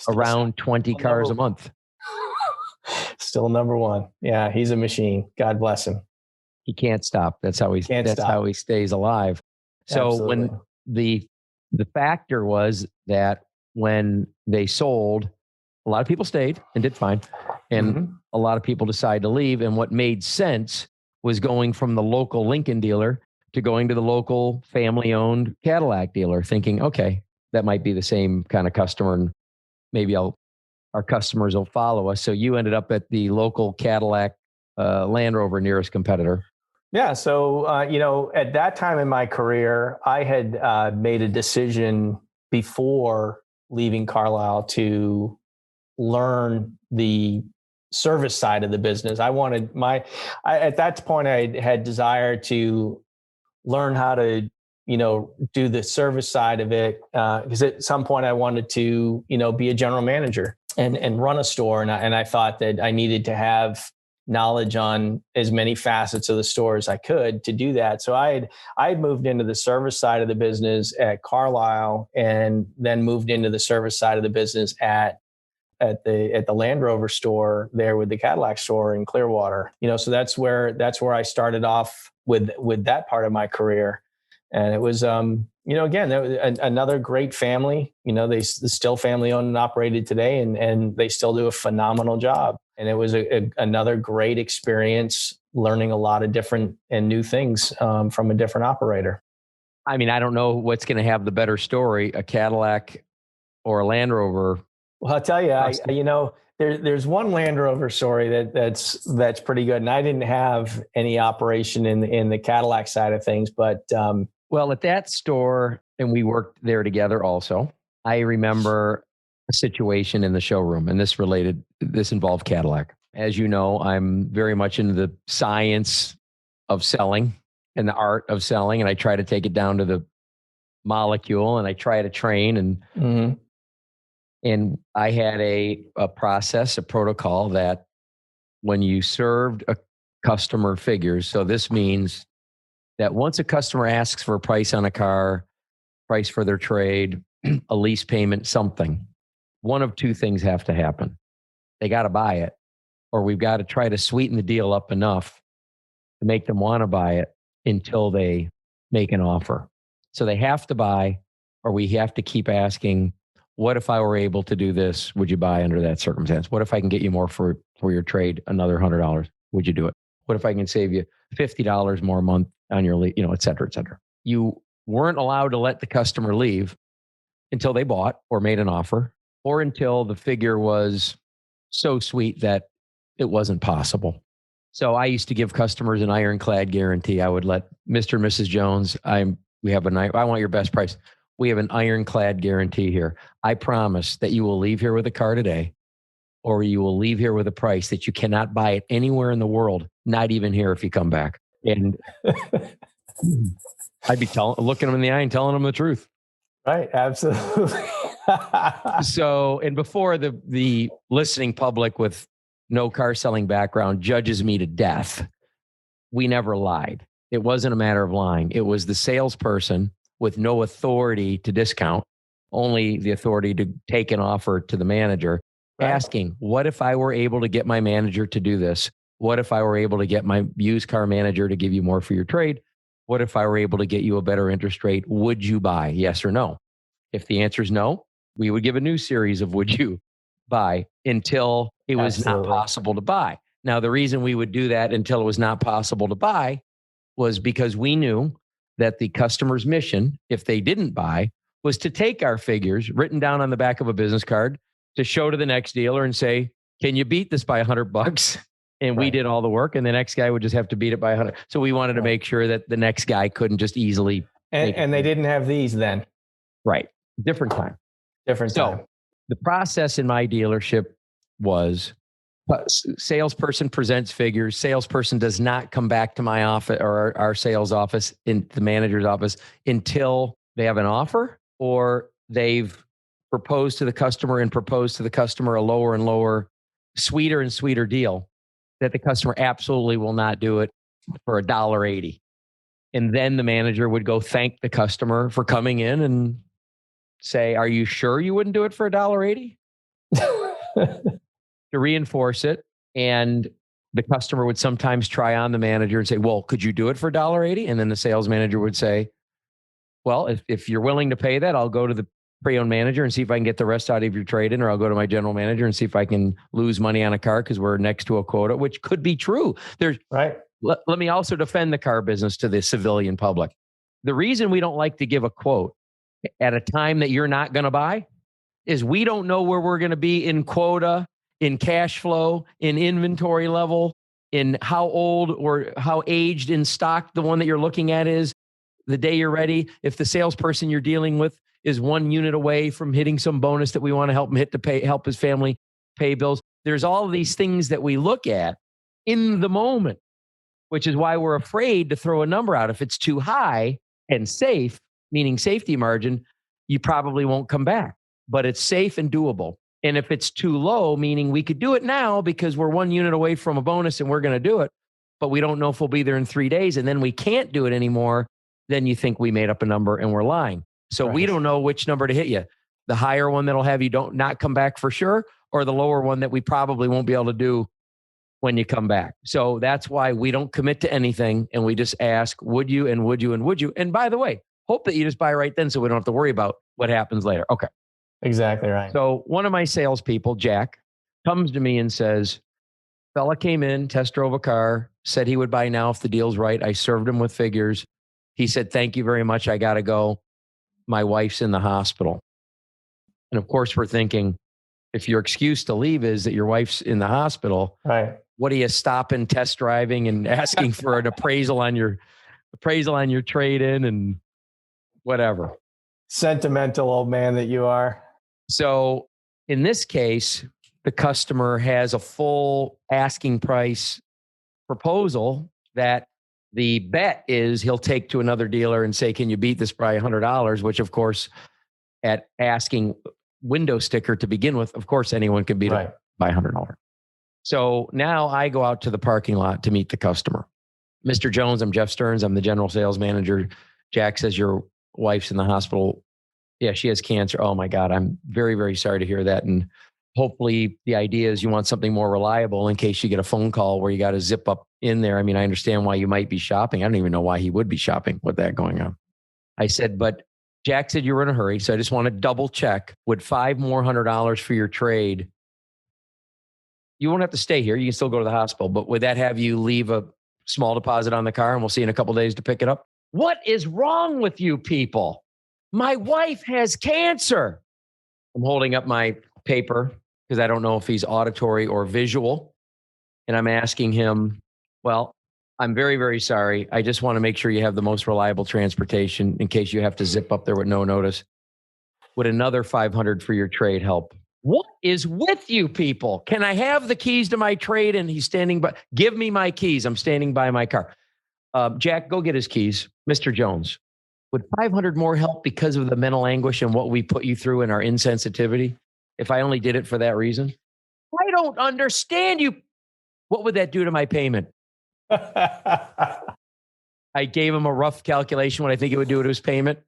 around 20 cars a month. Still number one. Yeah, he's a machine. God bless him. He can't stop. That's how he stays alive. So Absolutely. when the factor was that when they sold, a lot of people stayed and did fine. And a lot of people decided to leave. And what made sense was going from the local Lincoln dealer to going to the local family-owned Cadillac dealer, thinking, okay, that might be the same kind of customer, and maybe our customers will follow us. So you ended up at the local Cadillac Land Rover nearest competitor. Yeah. So, at that time in my career, I had made a decision before leaving Carlisle to learn the service side of the business. At that point, I had desire to learn how to, do the service side of it. Because at some point I wanted to, be a general manager and run a store. And I thought that I needed to have knowledge on as many facets of the store as I could to do that. So I had moved into the service side of the business at Carlisle, and then moved into the service side of the business at the Land Rover store there with the Cadillac store in Clearwater. So that's where I started off with that part of my career. And it was, again, that was another great family. They still family owned and operated today, and they still do a phenomenal job. And it was another great experience, learning a lot of different and new things from a different operator. I mean, I don't know what's going to have the better story, a Cadillac or a Land Rover. Well, I'll tell you, there's one Land Rover story that's pretty good. And I didn't have any operation in the Cadillac side of things, but well, at that store, and we worked there together also, I remember a situation in the showroom, and this involved Cadillac. As you know, I'm very much into the science of selling and the art of selling, and I try to take it down to the molecule, and I try to train, and I had a process, a protocol that when you served a customer figures, so this means that once a customer asks for a price on a car, price for their trade, a lease payment, something, one of two things have to happen. They got to buy it, or we've got to try to sweeten the deal up enough to make them want to buy it until they make an offer. So they have to buy, or we have to keep asking, what if I were able to do this? Would you buy under that circumstance? What if I can get you more for your trade, another $100? Would you do it? What if I can save you $50 more a month on your lease, et cetera, et cetera. You weren't allowed to let the customer leave until they bought or made an offer, or until the figure was so sweet that it wasn't possible. So I used to give customers an ironclad guarantee. I would let Mr. and Mrs. Jones, I want your best price. We have an ironclad guarantee here. I promise that you will leave here with a car today, or you will leave here with a price that you cannot buy it anywhere in the world, not even here if you come back. And I'd be looking them in the eye and telling them the truth. Right. Absolutely. So, and before the listening public with no car selling background judges me to death, we never lied. It wasn't a matter of lying. It was the salesperson with no authority to discount, only the authority to take an offer to the manager, asking, what if I were able to get my manager to do this? What if I were able to get my used car manager to give you more for your trade? What if I were able to get you a better interest rate? Would you buy? Yes or no? If the answer is no, we would give a new series of would you buy until it was not possible to buy. Now, the reason we would do that until it was not possible to buy was because we knew that the customer's mission, if they didn't buy, was to take our figures written down on the back of a business card to show to the next dealer and say, can you beat this by $100? And we did all the work, and the next guy would just have to beat it by 100. So we wanted to make sure that the next guy couldn't just easily. And they didn't have these then. Right. Different time. So the process in my dealership was salesperson presents figures. Salesperson does not come back to my office or our sales office, in the manager's office, until they have an offer or they've propose to the customer a lower and lower, sweeter and sweeter deal, that the customer absolutely will not do it for $1.80. And then the manager would go thank the customer for coming in and say, are you sure you wouldn't do it for $1.80? To reinforce it. And the customer would sometimes try on the manager and say, well, could you do it for $1.80? And then the sales manager would say, well, if you're willing to pay that, I'll go to the pre-owned manager and see if I can get the rest out of your trade-in, or I'll go to my general manager and see if I can lose money on a car because we're next to a quota, which could be true. Right. Let me also defend the car business to the civilian public. The reason we don't like to give a quote at a time that you're not going to buy is we don't know where we're going to be in quota, in cash flow, in inventory level, in how old or how aged in stock the one that you're looking at is the day you're ready. If the salesperson you're dealing with is 1 unit away from hitting some bonus that we want to help him hit to help his family pay bills. There's all of these things that we look at in the moment, which is why we're afraid to throw a number out. If it's too high and safe, meaning safety margin, you probably won't come back, but it's safe and doable. And if it's too low, meaning we could do it now because we're 1 unit away from a bonus and we're going to do it, but we don't know if we'll be there in 3 days and then we can't do it anymore, then you think we made up a number and we're lying. So we don't know which number to hit you. The higher one that'll have you not come back for sure, or the lower one that we probably won't be able to do when you come back. So that's why we don't commit to anything. And we just ask, would you, and would you, and would you? And by the way, hope that you just buy right then so we don't have to worry about what happens later. Okay. Exactly right. So one of my salespeople, Jack, comes to me and says, fella came in, test drove a car, said he would buy now if the deal's right. I served him with figures. He said, thank you very much. I got to go. My wife's in the hospital. And of course, we're thinking, if your excuse to leave is that your wife's in the hospital, right? What are you stopping, test driving, and asking for an appraisal on your trade-in and whatever? Sentimental old man that you are. So in this case, the customer has a full asking price proposal that the bet is he'll take to another dealer and say, can you beat this by $100? Which, of course, at asking window sticker to begin with, of course, anyone can beat it by $100. So now I go out to the parking lot to meet the customer. Mr. Jones, I'm Jeff Stearns. I'm the general sales manager. Jack says your wife's in the hospital. Yeah, she has cancer. Oh my God, I'm very, very sorry to hear that. And hopefully the idea is you want something more reliable in case you get a phone call where you got to zip up in there. I mean, I understand why you might be shopping. I don't even know why he would be shopping with that going on. I said, but Jack said you were in a hurry. So I just want to double check. Would $5 more for your trade? You won't have to stay here. You can still go to the hospital, but would that have you leave a small deposit on the car and we'll see you in a couple of days to pick it up? What is wrong with you people? My wife has cancer. I'm holding up my paper because I don't know if he's auditory or visual. And I'm asking him, well, I'm very, very sorry. I just want to make sure you have the most reliable transportation in case you have to zip up there with no notice. Would another $500 for your trade help? What is with you people? Can I have the keys to my trade? And he's standing by. Give me my keys. I'm standing by my car. Jack, go get his keys. Mr. Jones, would 500 more help because of the mental anguish and what we put you through and our insensitivity? If I only did it for that reason? I don't understand you. What would that do to my payment? I gave him a rough calculation what I think it would do to his payment.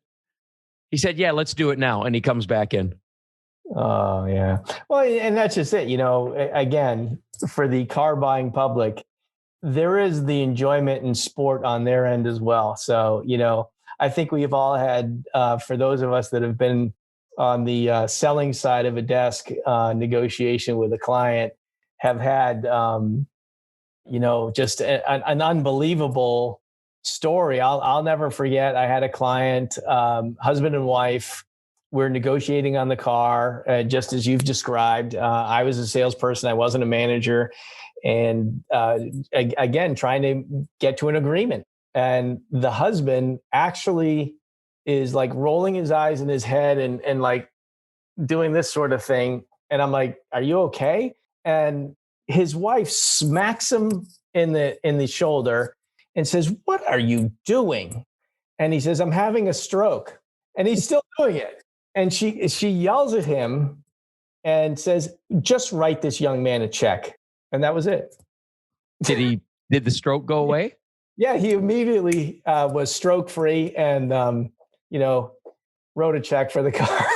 He said, yeah, let's do it now. And he comes back in. Oh, yeah. Well, and that's just it. You know, again, for the car buying public, there is the enjoyment and sport on their end as well. So, you know, I think we've all had, for those of us that have been on the selling side of a desk negotiation with a client, have had, you know, just an unbelievable story. I'll never forget. I had a client, husband and wife. We're negotiating on the car, just as you've described. I was a salesperson. I wasn't a manager. And again, trying to get to an agreement. And the husband actually is like rolling his eyes in his head and like doing this sort of thing. And I'm like, are you okay? And his wife smacks him in the shoulder and says, what are you doing? And he says, I'm having a stroke. And he's still doing it. And she yells at him and says, "Just write this young man a check." And that was it. Did the stroke go away? Yeah, he immediately was stroke free and, wrote a check for the car.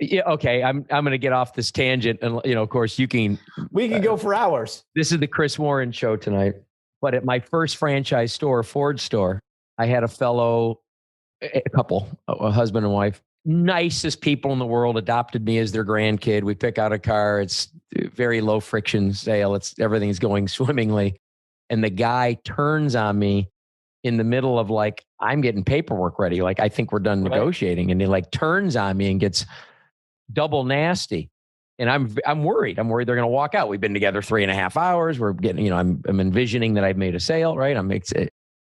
Yeah. Okay. I'm going to get off this tangent. And, of course we can go for hours. This is the Chris Warren show tonight. But at my first franchise store, Ford store, I had a couple, a husband and wife, nicest people in the world, adopted me as their grandkid. We pick out a car. It's very low friction sale. Everything's going swimmingly. And the guy turns on me in the middle of I'm getting paperwork ready. I think we're done negotiating. And he turns on me and gets double nasty. And I'm worried. I'm worried they're going to walk out. We've been together 3.5 hours. We're getting, I'm envisioning that I've made a sale, right?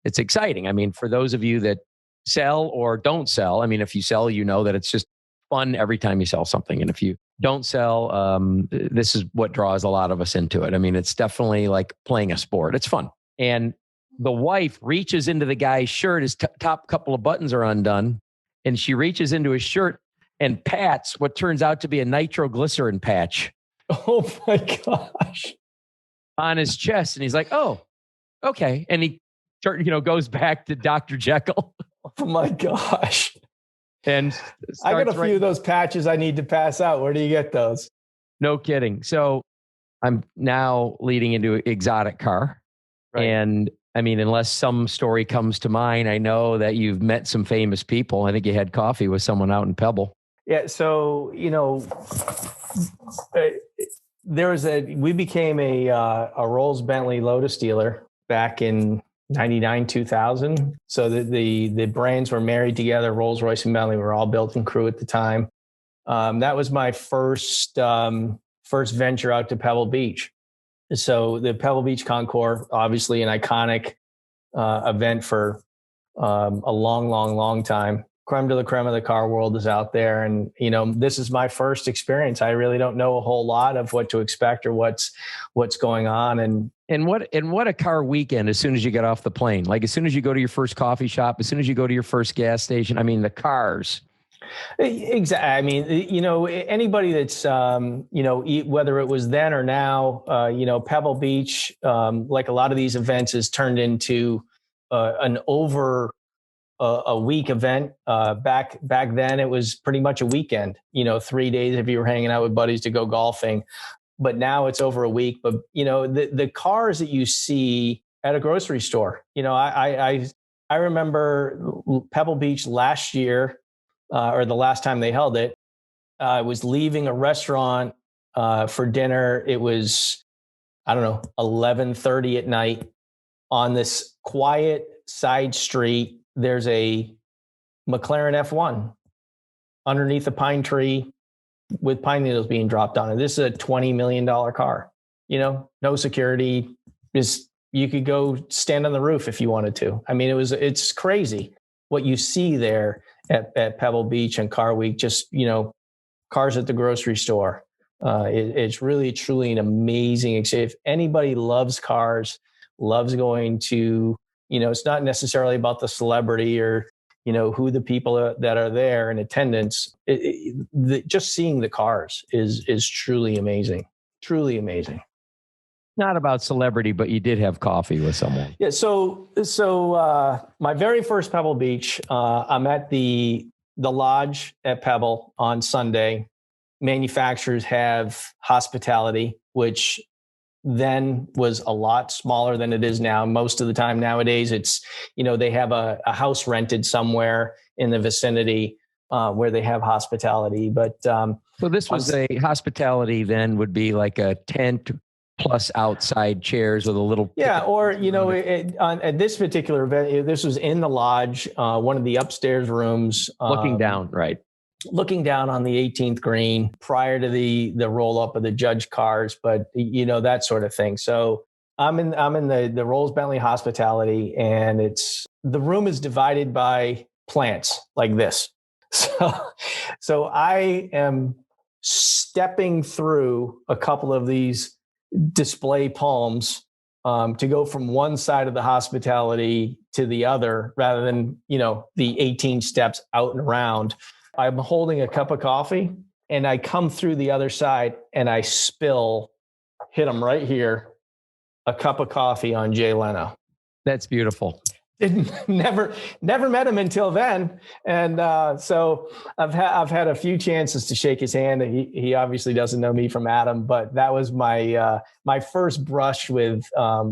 It's exciting. I mean, for those of you that sell or don't sell, I mean, if you sell, that it's just fun every time you sell something. And if you don't sell, this is what draws a lot of us into it. I mean, it's definitely like playing a sport. It's fun. And the wife reaches into the guy's shirt. His top couple of buttons are undone. And she reaches into his shirt and pats what turns out to be a nitroglycerin patch. Oh my gosh. On his chest. And he's like, "Oh, okay." And he, goes back to Dr. Jekyll. Oh my gosh. And I got a few of those patches I need to pass out. Where do you get those? No kidding. So I'm now leading into an exotic car. Right. And I mean, unless some story comes to mind, I know that you've met some famous people. I think you had coffee with someone out in Pebble. Yeah. So, we became a Rolls Bentley Lotus dealer back in 99, 2000. So the brands were married together. Rolls Royce and Bentley were all built in crew at the time. That was my first venture out to Pebble Beach. So the Pebble Beach Concours, obviously an iconic event for a long, long, long time. Creme de la creme of the car world is out there. And, this is my first experience. I really don't know a whole lot of what to expect or what's going on. And what a car weekend as soon as you get off the plane. Like as soon as you go to your first coffee shop, as soon as you go to your first gas station, I mean, the cars. Exactly. I mean, anybody that's, whether it was then or now, Pebble Beach, like a lot of these events has turned into an over a week event. Back then it was pretty much a weekend, 3 days if you were hanging out with buddies to go golfing. But now it's over a week. But, the cars that you see at a grocery store, I remember Pebble Beach last year, or the last time they held it. I was leaving a restaurant for dinner. It was, 11:30 at night on this quiet side street. There's a McLaren F1 underneath a pine tree with pine needles being dropped on it. This is a $20 million car, no security. Just, you could go stand on the roof if you wanted to. I mean, it's crazy what you see there at Pebble Beach and Car Week, just, cars at the grocery store. It's really, truly an amazing experience. If anybody loves cars, loves going to, it's not necessarily about the celebrity or, who the people that are there in attendance. Just seeing the cars is truly amazing. Truly amazing. Not about celebrity, but you did have coffee with someone. Yeah. So my very first Pebble Beach, I'm at the lodge at Pebble on Sunday. Manufacturers have hospitality, which then was a lot smaller than it is now. Most of the time nowadays, it's, they have a house rented somewhere in the vicinity where they have hospitality. But so this was a hospitality then would be like a tent plus outside chairs with a little. Yeah. Or, at this particular event, this was in the lodge, one of the upstairs rooms. Looking down, right. Looking down on the 18th green prior to the roll up of the judge cars, but that sort of thing. So I'm in the Rolls Bentley hospitality, and the room is divided by plants like this. So I am stepping through a couple of these display palms to go from one side of the hospitality to the other, rather than, the 18 steps out and around. I'm holding a cup of coffee and I come through the other side and I hit him right here, a cup of coffee on Jay Leno. That's beautiful. Never met him until then, and so I've had a few chances to shake his hand. He obviously doesn't know me from Adam, but that was my first brush with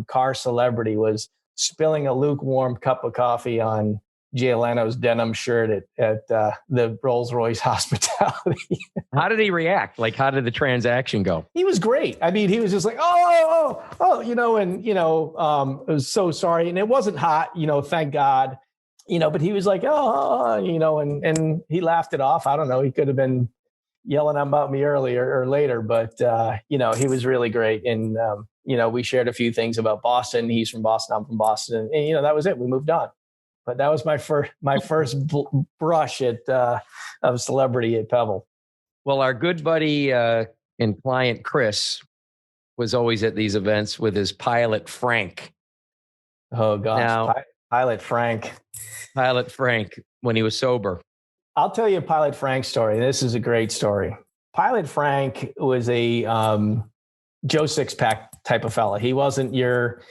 car celebrity, was spilling a lukewarm cup of coffee on Jay Leno's denim shirt at the Rolls-Royce Hospitality. How did he react? Like, how did the transaction go? He was great. I mean, he was just like, oh, it was so sorry. And it wasn't hot, thank God, but he was like, and he laughed it off. I don't know. He could have been yelling about me earlier or later, but, he was really great. And, we shared a few things about Boston. He's from Boston. I'm from Boston. And, that was it. We moved on. But that was my first brush of celebrity at Pebble. Well, our good buddy and client Chris was always at these events with his pilot Frank. Oh gosh, now, Pilot Frank. Pilot Frank when he was sober. I'll tell you a Pilot Frank story. This is a great story. Pilot Frank was a Joe Sixpack type of fella. He wasn't your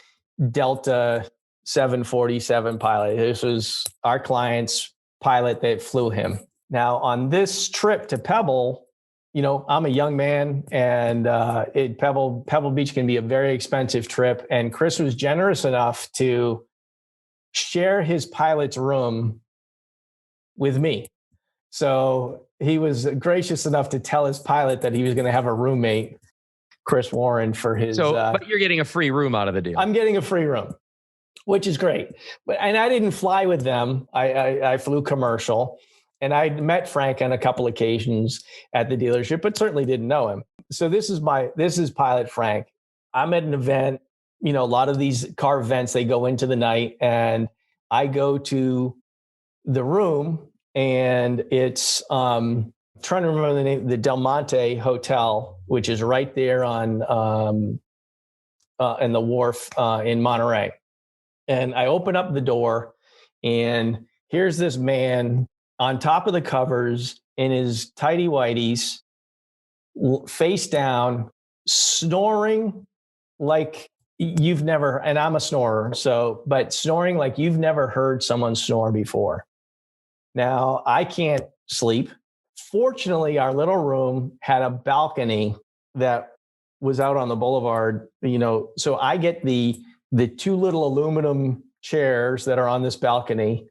Delta 747 pilot. This was our client's pilot that flew him. Now, on this trip to Pebble, I'm a young man, and Pebble Beach can be a very expensive trip. And Chris was generous enough to share his pilot's room with me. So he was gracious enough to tell his pilot that he was going to have a roommate, Chris Warren, for his. But you're getting a free room out of the deal. I'm getting a free room, which is great. And I didn't fly with them. I flew commercial. And I met Frank on a couple occasions at the dealership, but certainly didn't know him. So this is Pilot Frank. I'm at an event, a lot of these car events, they go into the night, and I go to the room, and it's trying to remember the name, the Del Monte Hotel, which is right there on in the wharf in Monterey. And I open up the door, and here's this man on top of the covers in his tighty whities, face down, snoring like you've never, and I'm a snorer, but snoring like you've never heard someone snore before. Now, I can't sleep. Fortunately, our little room had a balcony that was out on the boulevard, so I get the two little aluminum chairs that are on this balcony,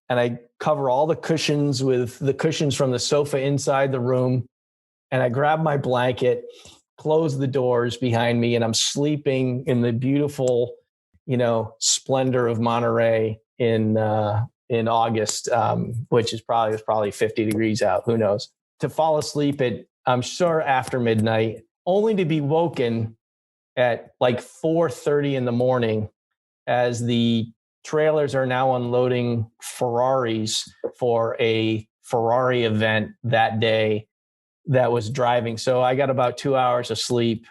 and I cover all the cushions with the cushions from the sofa inside the room. And I grab my blanket, close the doors behind me, and I'm sleeping in the beautiful, splendor of Monterey in August, which was probably 50 degrees out. Who knows? To fall asleep I'm sure after midnight, only to be woken at like 4:30 in the morning as the trailers are now unloading Ferraris for a Ferrari event that day that was driving. So I got about 2 hours of sleep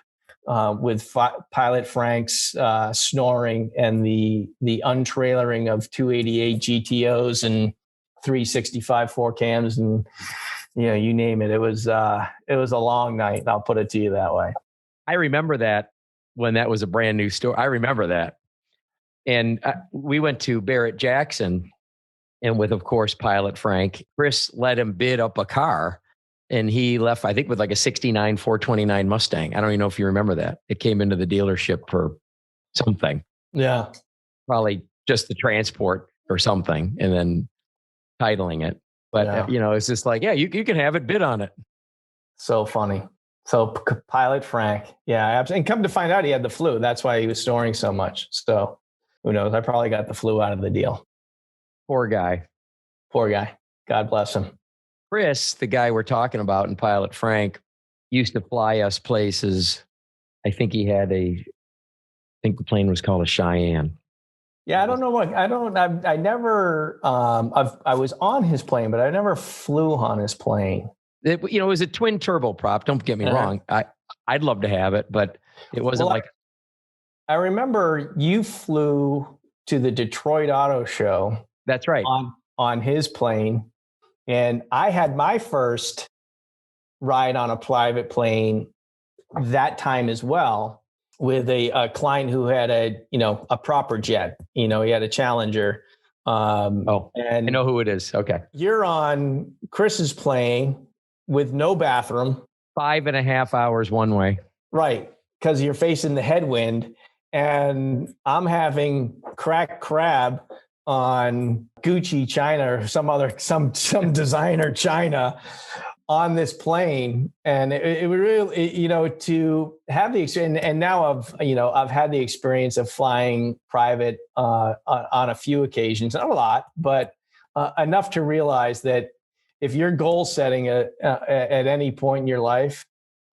with Pilot Frank's snoring and the untrailering of 288 GTOs and 365 4 cams and you name it. It was a long night. I'll put it to you that way. I remember that when that was a brand new store. I remember that. And we went to Barrett Jackson, and with, of course, Pilot Frank. Chris let him bid up a car, and he left, I think, with like a 69 429 Mustang. I don't even know if you remember that. It came into the dealership for something. Yeah. Probably just the transport or something, and then titling it. But, it's just like, yeah, you can have it, bid on it. So funny. So Pilot Frank. Yeah. And come to find out, he had the flu. That's why he was snoring so much. So who knows? I probably got the flu out of the deal. Poor guy. God bless him. Chris, the guy we're talking about, and Pilot Frank, used to fly us places. I think the plane was called a Cheyenne. Yeah, I don't know I never, I was on his plane, but I never flew on his plane. It was a twin turbo prop. Don't get me wrong. I'd love to have it, but it wasn't I remember you flew to the Detroit Auto Show. That's right. On his plane. And I had my first ride on a private plane that time as well, with a client who had a proper jet. He had a Challenger. And I know who it is. Okay. You're on Chris's plane with no bathroom. 5.5 hours one way. Right. Because you're facing the headwind, and I'm having cracked crab on Gucci China or some designer China on this plane. And it really, to have the experience. And now I've had the experience of flying private on a few occasions, not a lot, but enough to realize that if you're goal setting at any point in your life,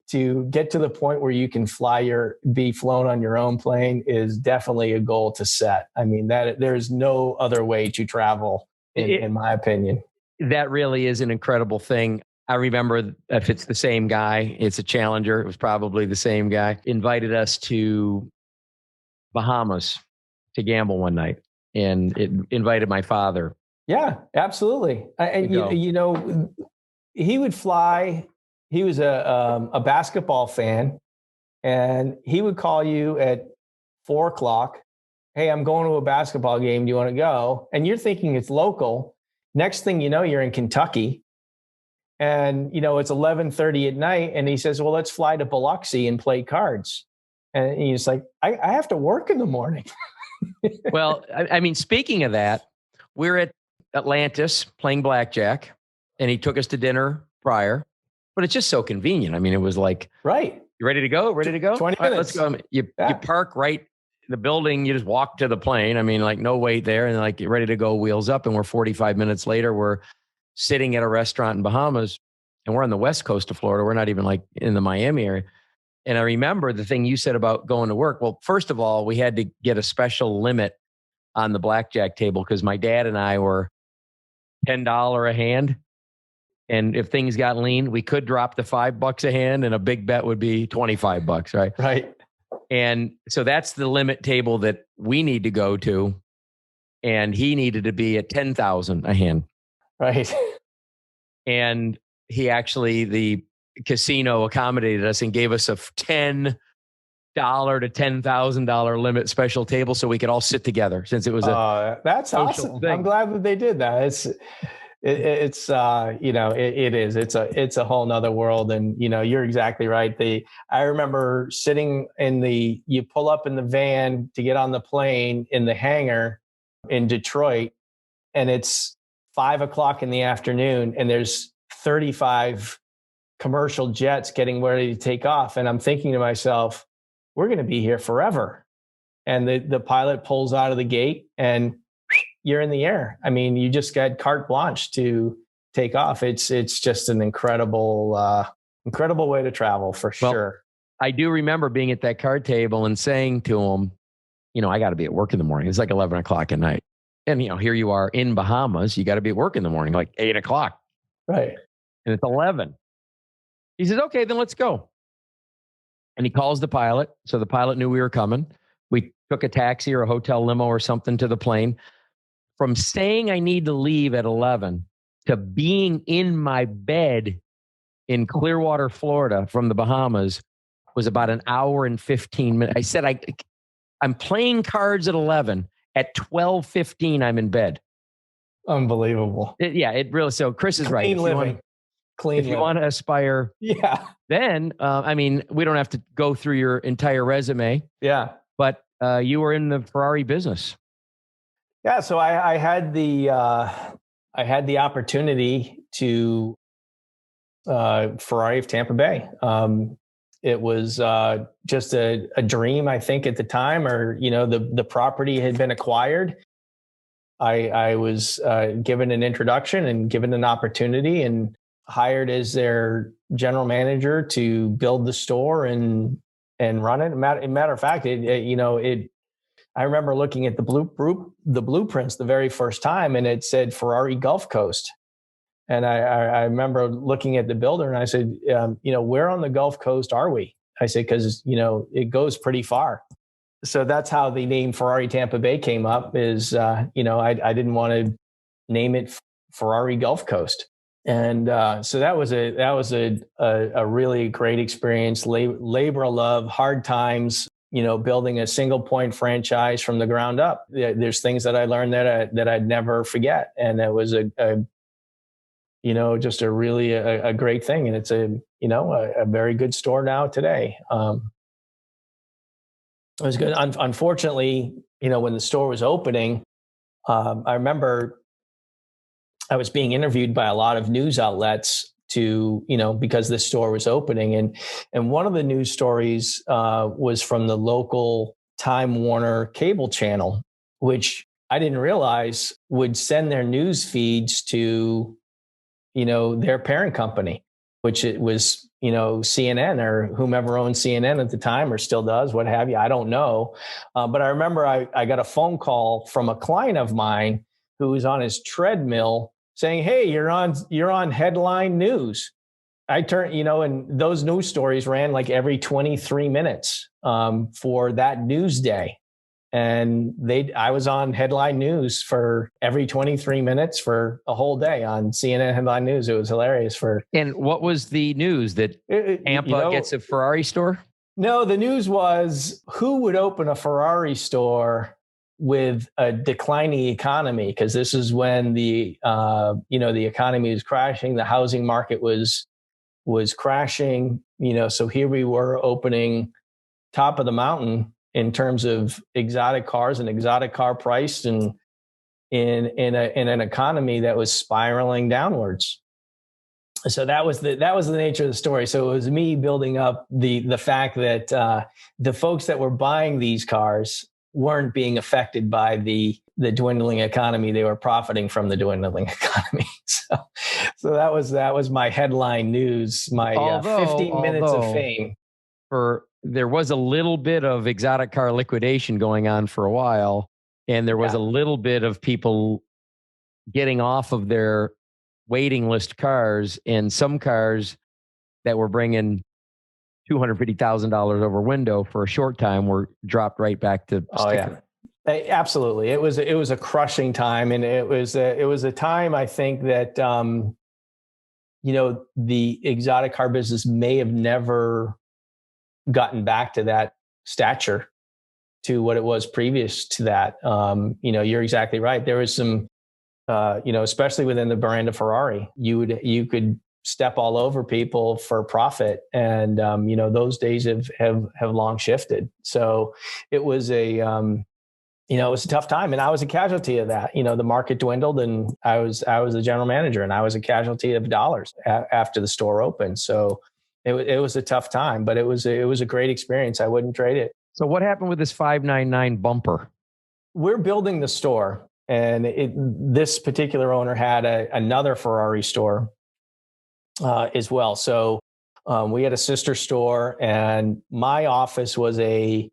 to get to the point where you can be flown on your own plane is definitely a goal to set. I mean, that there's no other way to travel, in my opinion. That really is an incredible thing. I remember, if it's the same guy, it's a Challenger. It was probably the same guy. Invited us to Bahamas to gamble one night, and it invited my father. Yeah, absolutely. And he would fly. He was a basketball fan, and he would call you at 4:00. Hey, I'm going to a basketball game. Do you want to go? And you're thinking it's local. Next thing you know, you're in Kentucky, and it's 11:30 at night. And he says, "Well, let's fly to Biloxi and play cards." And he's like, "I have to work in the morning." Well, I mean, speaking of that, we're at Atlantis playing blackjack, and he took us to dinner prior. But it's just so convenient. I mean, it was like, right. You ready to go? Ready to go? 20 minutes. Right, let's go. You park right in the building. You just walk to the plane. I mean, like no wait there. And like, you're ready to go, wheels up. And we're 45 minutes later, we're sitting at a restaurant in Bahamas, and we're on the west coast of Florida. We're not even like in the Miami area. And I remember the thing you said about going to work. Well, first of all, we had to get a special limit on the blackjack table because my dad and I were $10 a hand. And if things got lean, we could drop the $5 a hand, and a big bet would be $25, right? Right. And so that's the limit table that we need to go to. And he needed to be at 10,000 a hand. Right. And he actually, the casino accommodated us and gave us a $10 to $10,000 limit special table so we could all sit together, since it was that's awesome. Thing. I'm glad that they did that. It's a whole nother world. And, you're exactly right. I remember sitting you pull up in the van to get on the plane in the hangar in Detroit, and it's 5:00 in the afternoon, and there's 35 commercial jets getting ready to take off. And I'm thinking to myself, we're going to be here forever. And the pilot pulls out of the gate, and you're in the air. I mean, you just got carte blanche to take off. It's just an incredible way to travel for sure. I do remember being at that card table and saying to him, I got to be at work in the morning. It's like 11:00 at night. And, here you are in Bahamas. You got to be at work in the morning, like 8:00. Right. And it's 11. He says, okay, then let's go. And he calls the pilot. So the pilot knew we were coming. We took a taxi or a hotel limo or something to the plane. From saying I need to leave at 11 to being in my bed in Clearwater, Florida from the Bahamas was about an hour and 15 minutes. I said, I'm playing cards at 11. At 12:15, I'm in bed. Unbelievable. It really, so Chris is right. If you want to aspire, then, we don't have to go through your entire resume. Yeah. But you were in the Ferrari business. Yeah, so I had the opportunity to Ferrari of Tampa Bay. It was just a dream, I think, at the time, or the property had been acquired. I was given an introduction and given an opportunity, and hired as their general manager to build the store and run it. Matter of fact, I remember looking at the blueprints the very first time, and it said Ferrari Gulf Coast. And I remember looking at the builder, and I said, where on the Gulf Coast are we? I said, because, it goes pretty far. So that's how the name Ferrari Tampa Bay came up, is, I didn't want to name it Ferrari Gulf Coast. And so that was a really great experience. Labor of love, hard times. Building a single point franchise from the ground up. There's things that I learned that I'd never forget, and it was just a really a great thing. And it's a very good store now today. It was good. Unfortunately, when the store was opening, I remember I was being interviewed by a lot of news outlets because this store was opening. And one of the news stories was from the local Time Warner cable channel, which I didn't realize would send their news feeds to, their parent company, which it was, CNN or whomever owned CNN at the time or still does, what have you. I don't know. But I remember I got a phone call from a client of mine who was on his treadmill saying, "Hey, you're on headline news." I turned, and those news stories ran like every 23 minutes for that news day. And I was on headline news for every 23 minutes for a whole day on CNN headline news. It was hilarious. And what was the news that Tampa gets a Ferrari store? No, the news was who would open a Ferrari store with a declining economy, because this is when the economy was crashing, the housing market was crashing, so here we were opening top of the mountain in terms of exotic cars and exotic car price, and in an economy that was spiraling downwards. So that was the nature of the story. So it was me building up the fact that the folks that were buying these cars weren't being affected by the dwindling economy. They were profiting from the dwindling economy. So that was my headline news, my 15 minutes of fame. There was a little bit of exotic car liquidation going on for a while, and there was a little bit of people getting off of their waiting list cars, and some cars that were bringing $250,000 over window for a short time were dropped right back to sticker. Absolutely. It was a crushing time. And it was a time, I think, that, the exotic car business may have never gotten back to that stature, to what it was previous to that. You're exactly right. There was some, especially within the brand of Ferrari, you could step all over people for profit. And, those days have long shifted. So it was it was a tough time, and I was a casualty of that. The market dwindled, and I was the general manager, and I was a casualty of dollars after the store opened. So it was a tough time, but it was a great experience. I wouldn't trade it. So what happened with this 599 bumper? We're building the store, and this particular owner had another Ferrari store as well. So we had a sister store, and my office was a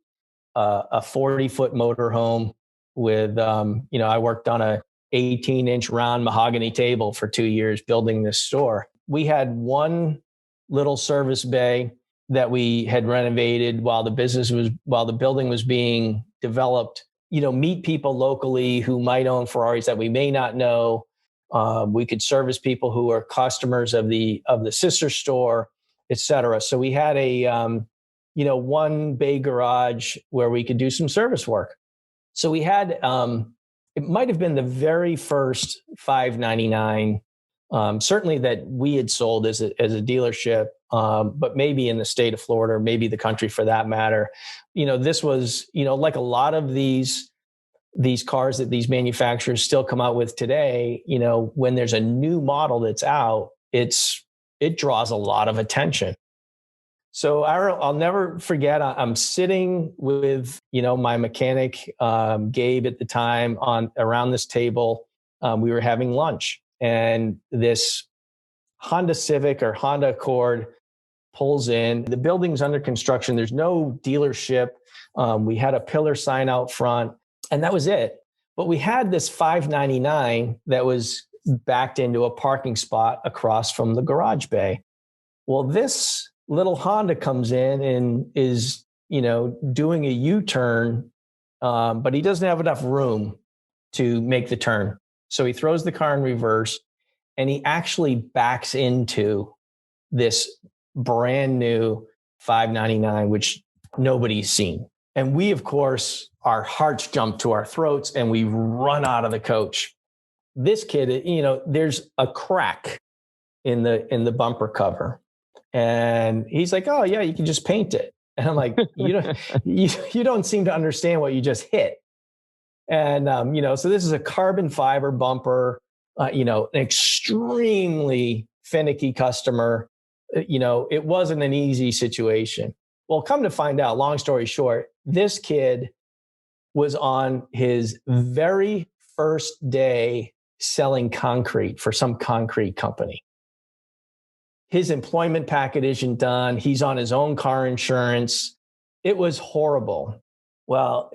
40-foot motorhome with, I worked on a 18-inch round mahogany table for 2 years building this store. We had one little service bay that we had renovated while the building was being developed. Meet people locally who might own Ferraris that we may not know. We could service people who are customers of the sister store, et cetera. So we had a one bay garage where we could do some service work. So we had, it might have been the very first 599, certainly that we had sold as a dealership, but maybe in the state of Florida, or maybe the country for that matter. This was, like a lot of these cars that these manufacturers still come out with today, when there's a new model that's out, it draws a lot of attention. So I'll never forget, I'm sitting with, my mechanic, Gabe at the time, around this table. We were having lunch, and this Honda Civic or Honda Accord pulls in. The building's under construction. There's no dealership. We had a pillar sign out front, and that was it. But we had this 599 that was backed into a parking spot across from the garage bay. Well, this little Honda comes in and is, doing a U-turn, but he doesn't have enough room to make the turn. So he throws the car in reverse, and he actually backs into this brand new 599, which nobody's seen. And we, of course, our hearts jump to our throats and we run out of the coach. This kid, there's a crack in the bumper cover. And he's like, oh yeah, you can just paint it. And I'm like, you don't seem to understand what you just hit. And, so this is a carbon fiber bumper, an extremely finicky customer. It wasn't an easy situation. Well, come to find out, long story short, this kid was on his very first day selling concrete for some concrete company. His employment packet isn't done. He's on his own car insurance. It was horrible. Well,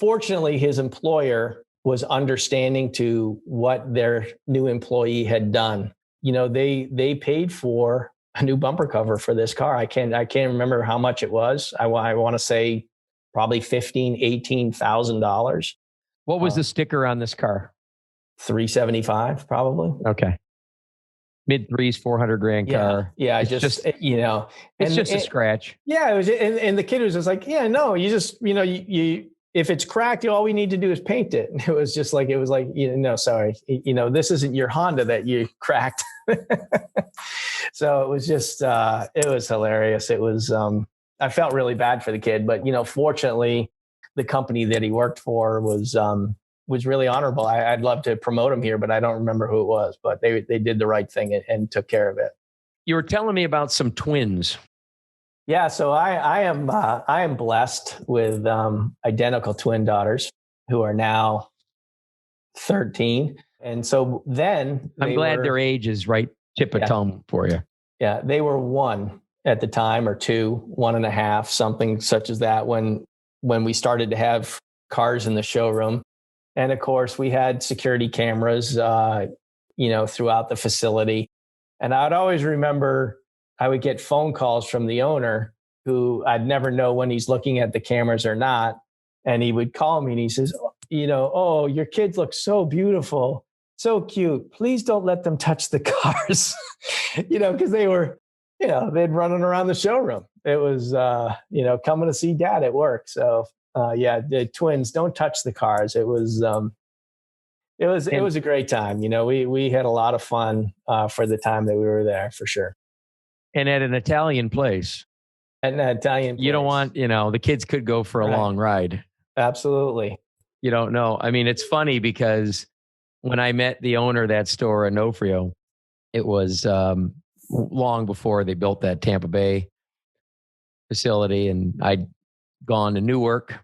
fortunately, his employer was understanding to what their new employee had done. They paid for a new bumper cover for this car. I can't remember how much it was. I want to say probably $18,000. What was the sticker on this car? $375, probably. Okay. Mid threes, 400 grand car. Yeah. It's just it's just a scratch. Yeah. It was, and the kid was just like, yeah, no, you just, you if it's cracked, all we need to do is paint it. And it was like, sorry, this isn't your Honda that you cracked. So it was just, it was hilarious. It was, I felt really bad for the kid, but, fortunately the company that he worked for was really honorable. I'd love to promote him here, but I don't remember who it was, but they did the right thing and took care of it. You were telling me about some twins. Yeah. So I am blessed with identical twin daughters who are now 13. And so then I'm glad their age is right tip of tongue for you. Yeah. They were 1 at the time, or 2, 1.5, something such as that when we started to have cars in the showroom. And of course, we had security cameras, throughout the facility. And I'd always remember I would get phone calls from the owner who I'd never know when he's looking at the cameras or not. And he would call me and he says, oh, your kids look so beautiful, so cute. Please don't let them touch the cars, because they were, they'd running around the showroom. It was, coming to see dad at work. So the twins, don't touch the cars. It was a great time. We had a lot of fun for the time that we were there, for sure. And at an Italian place. At an Italian place. You don't want, the kids could go for a long ride. Absolutely. You don't know. I mean, it's funny because when I met the owner of that store in Onofrio, it was long before they built that Tampa Bay facility, and I'd gone to Newark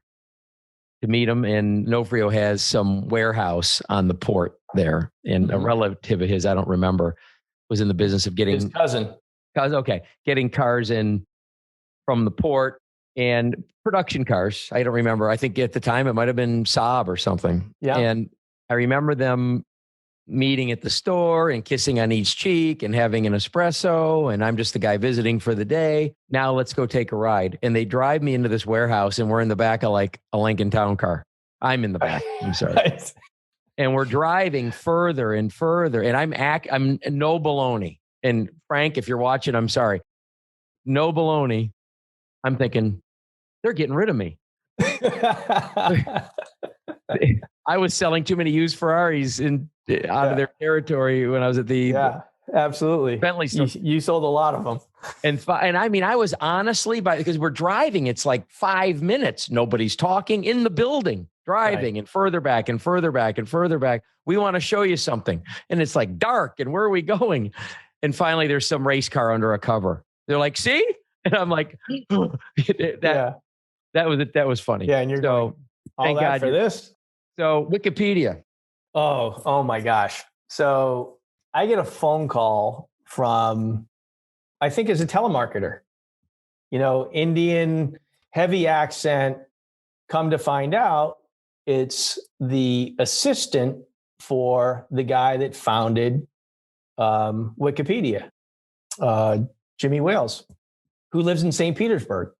to meet him, and Onofrio has some warehouse on the port there, and a relative of his, I don't remember, was in the business of getting his cousin. Getting cars in from the port, and production cars. I don't remember. I think at the time it might have been Saab or something. Yeah. And I remember them meeting at the store and kissing on each cheek and having an espresso. And I'm just the guy visiting for the day. Now let's go take a ride. And they drive me into this warehouse, and we're in the back of like a Lincoln Town car. I'm in the back. I'm sorry. Right. And we're driving further and further. And I'm no baloney. And Frank, if you're watching, I'm sorry. No baloney. I'm thinking, they're getting rid of me. I was selling too many used Ferraris out of their territory when I was at the absolutely Bentley store. You sold a lot of them. And I mean, I was honestly, because we're driving, it's like 5 minutes. Nobody's talking in the building, driving and further back and further back and further back. We want to show you something. And it's like dark. And where are we going? And finally, there's some race car under a cover. They're like, see? And I'm like, that was it. That was funny. Yeah. And you're going, thank God for this. So Wikipedia. Oh my gosh. So I get a phone call from, I think it's a telemarketer, Indian, heavy accent. Come to find out, it's the assistant for the guy that founded Wikipedia, Jimmy Wales, who lives in St. Petersburg.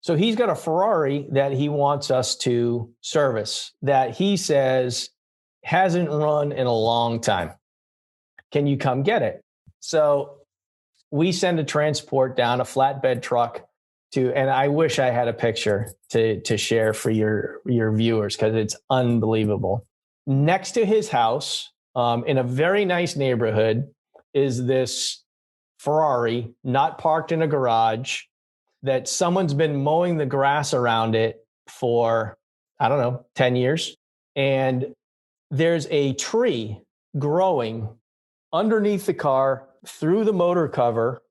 So he's got a Ferrari that he wants us to service that he says hasn't run in a long time. Can you come get it? So we send a transport down, a flatbed truck and I wish I had a picture to share for your viewers because it's unbelievable. Next to his house, in a very nice neighborhood, is this Ferrari, not parked in a garage, that someone's been mowing the grass around it for, I don't know, 10 years. And there's a tree growing underneath the car through the motor cover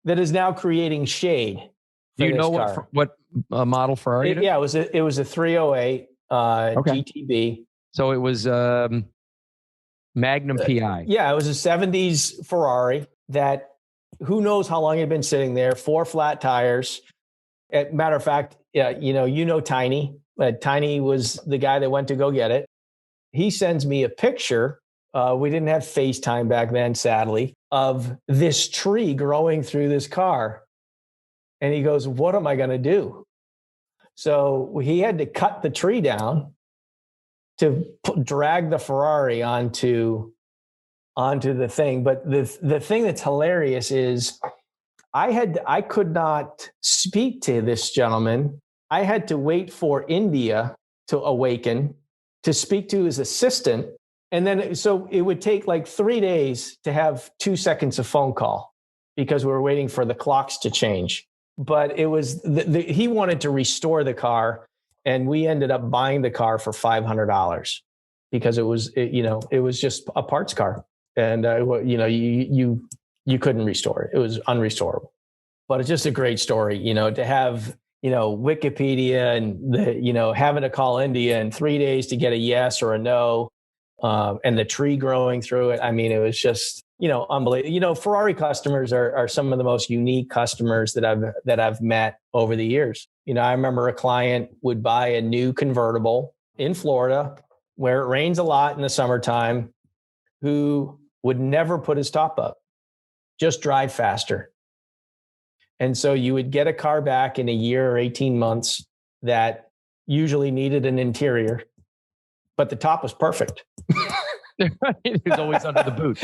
that is now creating shade. Do you know what model Ferrari it is? Yeah, it was a 308 GTB. So it was Magnum PI. Yeah, it was a 70s Ferrari that who knows how long it had been sitting there, 4 flat tires. Matter of fact, you know Tiny. Tiny was the guy that went to go get it. He sends me a picture. We didn't have FaceTime back then, sadly, of this tree growing through this car. And he goes, what am I going to do? So he had to cut the tree down to drag the Ferrari onto the thing. But the thing that's hilarious is I could not speak to this gentleman. I had to wait for India to awaken to speak to his assistant. And then, so it would take like 3 days to have 2 seconds of phone call because we were waiting for the clocks to change. But it was, he wanted to restore the car, and we ended up buying the car for $500 because it was just a parts car. And, you couldn't restore it. It was unrestorable. But it's just a great story, to have, Wikipedia and having to call India in 3 days to get a yes or a no. And the tree growing through it. I mean, it was just, unbelievable. Ferrari customers are some of the most unique customers that I've met over the years. I remember a client would buy a new convertible in Florida where it rains a lot in the summertime, who would never put his top up, just drive faster. And so you would get a car back in a year or 18 months that usually needed an interior, but the top was perfect. It was always under the boot.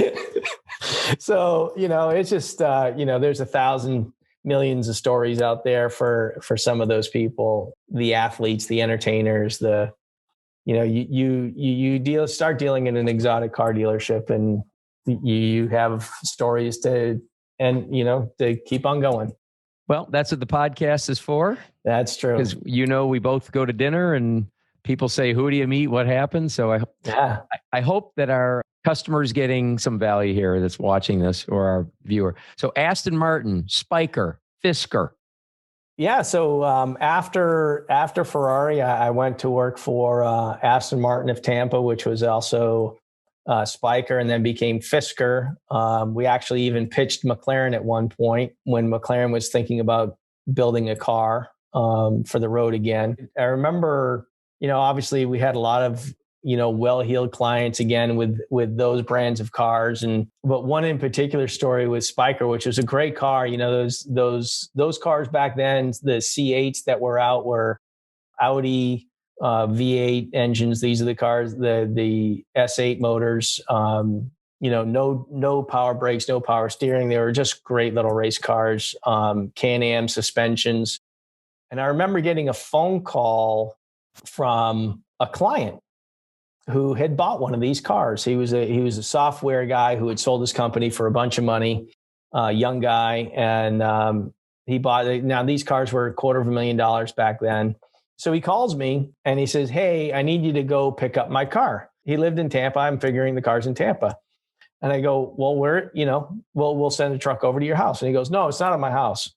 So, it's just, there's 1,000 millions of stories out there for some of those people, the athletes, the entertainers, you start dealing in an exotic car dealership and you have stories to keep on going. Well, that's what the podcast is for. That's true. Because, we both go to dinner and people say, who do you meet? What happened? So I hope that our customers getting some value here that's watching this, or our viewer. So Aston Martin, Spyker, Fisker. Yeah. So after Ferrari, I went to work for Aston Martin of Tampa, which was also Spyker, and then became Fisker. We actually even pitched McLaren at one point when McLaren was thinking about building a car for the road again. I remember, obviously we had a lot of, well-heeled clients again with those brands of cars. But one in particular story was Spyker, which was a great car. Those cars back then, the C8s that were out were Audi V8 engines. These are the cars, the S8 motors, no power brakes, no power steering. They were just great little race cars, Can-Am suspensions. And I remember getting a phone call from a client who had bought one of these cars. He was a software guy who had sold his company for a bunch of money, young guy. And he bought it. Now these cars were $250,000 back then. So he calls me and he says, hey, I need you to go pick up my car. He lived in Tampa. I'm figuring the car's in Tampa. And I go, well, we'll send a truck over to your house. And he goes, no, it's not at my house.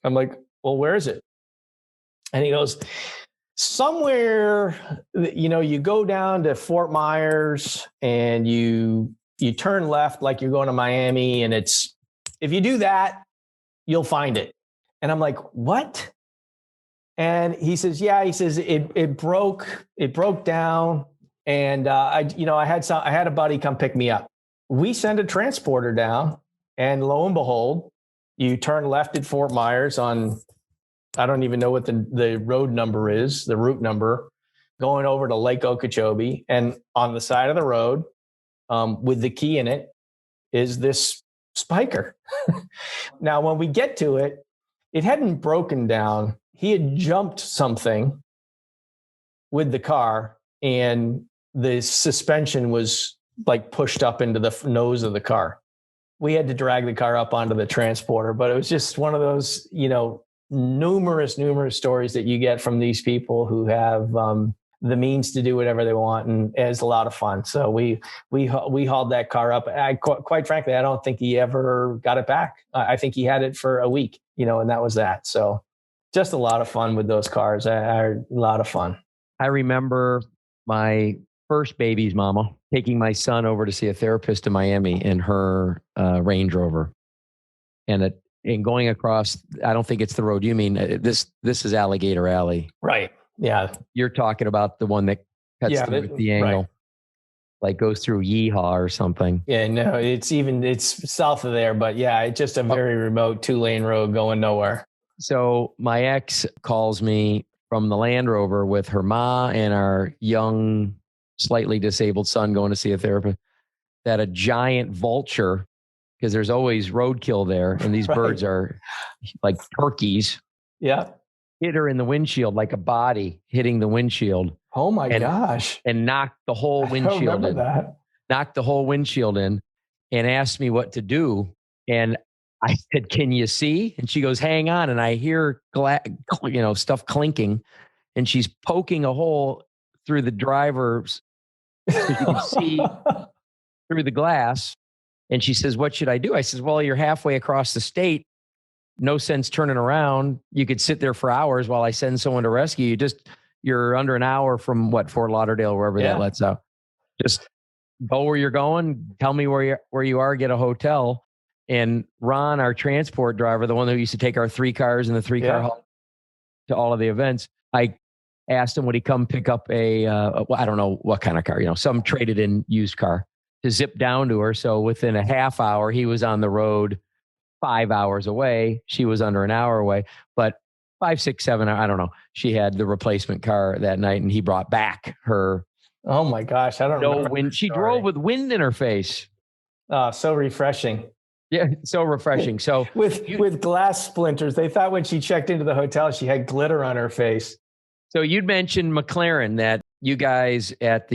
I'm like, well, where is it? And he goes, somewhere, you go down to Fort Myers and you turn left like you're going to Miami. And if you do that, you'll find it. And I'm like, what? And he says, yeah, it broke down. And I had a buddy come pick me up. We send a transporter down, and lo and behold, you turn left at Fort Myers on, I don't even know what the road number is, the route number, going over to Lake Okeechobee. And on the side of the road, with the key in it, is this Spyker. Now, when we get to it, it hadn't broken down. He had jumped something with the car, and the suspension was like pushed up into the nose of the car. We had to drag the car up onto the transporter, but it was just one of those, numerous stories that you get from these people who have the means to do whatever they want, and it's a lot of fun. So we hauled that car up. Quite frankly, I don't think he ever got it back. I think he had it for a week, and that was that. So just a lot of fun with those cars. A lot of fun. I remember my first baby's mama taking my son over to see a therapist in Miami in her Range Rover, and going across. I don't think it's the road you mean. This is Alligator Alley, right? Yeah, you're talking about the one that cuts through the angle, right. Like goes through Yeehaw or something. Yeah, no, it's south of there, but yeah, it's just a very remote 2-lane road going nowhere. So my ex calls me from the Land Rover with her ma and our young, slightly disabled son going to see a therapist, that a giant vulture, because there's always roadkill there, and these birds are like turkeys. Yeah. Hit her in the windshield like a body hitting the windshield. Oh my gosh. And knocked the whole windshield in. Knocked the whole windshield in and asked me what to do. And I said, "Can you see?" And she goes, "Hang on." And I hear stuff clinking, and she's poking a hole through the driver's so you can see through the glass. And she says, "What should I do?" I says, "Well, you're halfway across the state. No sense turning around. You could sit there for hours while I send someone to rescue you. You're under an hour from Fort Lauderdale, wherever that lets out. Just go where you're going. Tell me where you are. Get a hotel." And Ron, our transport driver, the one who used to take our 3 cars in the 3-car haul to all of the events, I asked him, would he come pick up I don't know what kind of car, some traded in used car, to zip down to her. So within a half hour, he was on the road. 5 hours away. She was under an hour away, but 5, 6, 7, I don't know. She had the replacement car that night, and he brought back her. Oh my gosh. I don't know. When she drove with wind in her face. So refreshing. Yeah. So refreshing. So with glass splinters, they thought when she checked into the hotel, she had glitter on her face. So you'd mentioned McLaren, that you guys at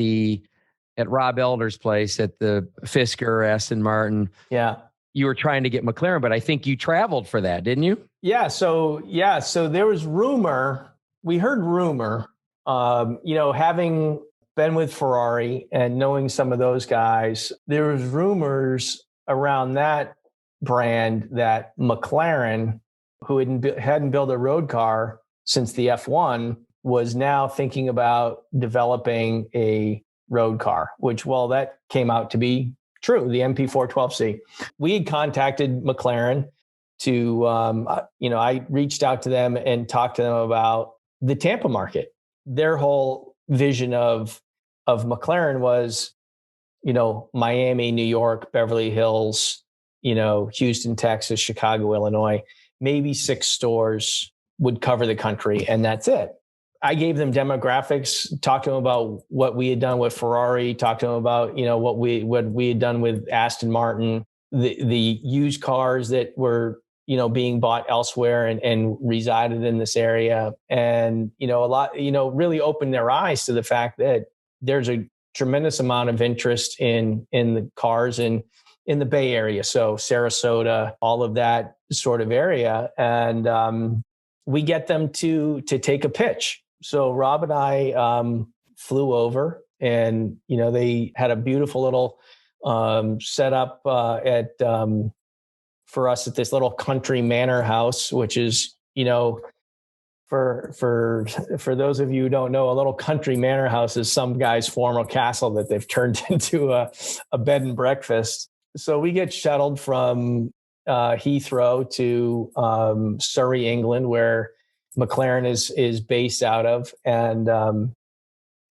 Rob Elder's place at the Fisker, Aston Martin. Yeah. You were trying to get McLaren, but I think you traveled for that, didn't you? Yeah. So there was rumor. We heard rumor, having been with Ferrari and knowing some of those guys, there was rumors around that brand that McLaren, who hadn't built a road car since the F1, was now thinking about developing a road car, which, that came out to be true, the MP412C. We had contacted McLaren to, I reached out to them and talked to them about the Tampa market. Their whole vision of McLaren was, Miami, New York, Beverly Hills, Houston, Texas, Chicago, Illinois, maybe 6 stores would cover the country, and that's it. I gave them demographics, talked to them about what we had done with Ferrari, talked to them about, what we had done with Aston Martin, the used cars that were, being bought elsewhere and resided in this area. And, a lot, really opened their eyes to the fact that there's a tremendous amount of interest in the cars in the Bay Area. So Sarasota, all of that sort of area. And we get them to take a pitch. So Rob and I flew over, and they had a beautiful little setup for us at this little country manor house, which is for those of you who don't know, a little country manor house is some guy's former castle that they've turned into a bed and breakfast. So we get shuttled from Heathrow to Surrey, England, where McLaren is based out of. And,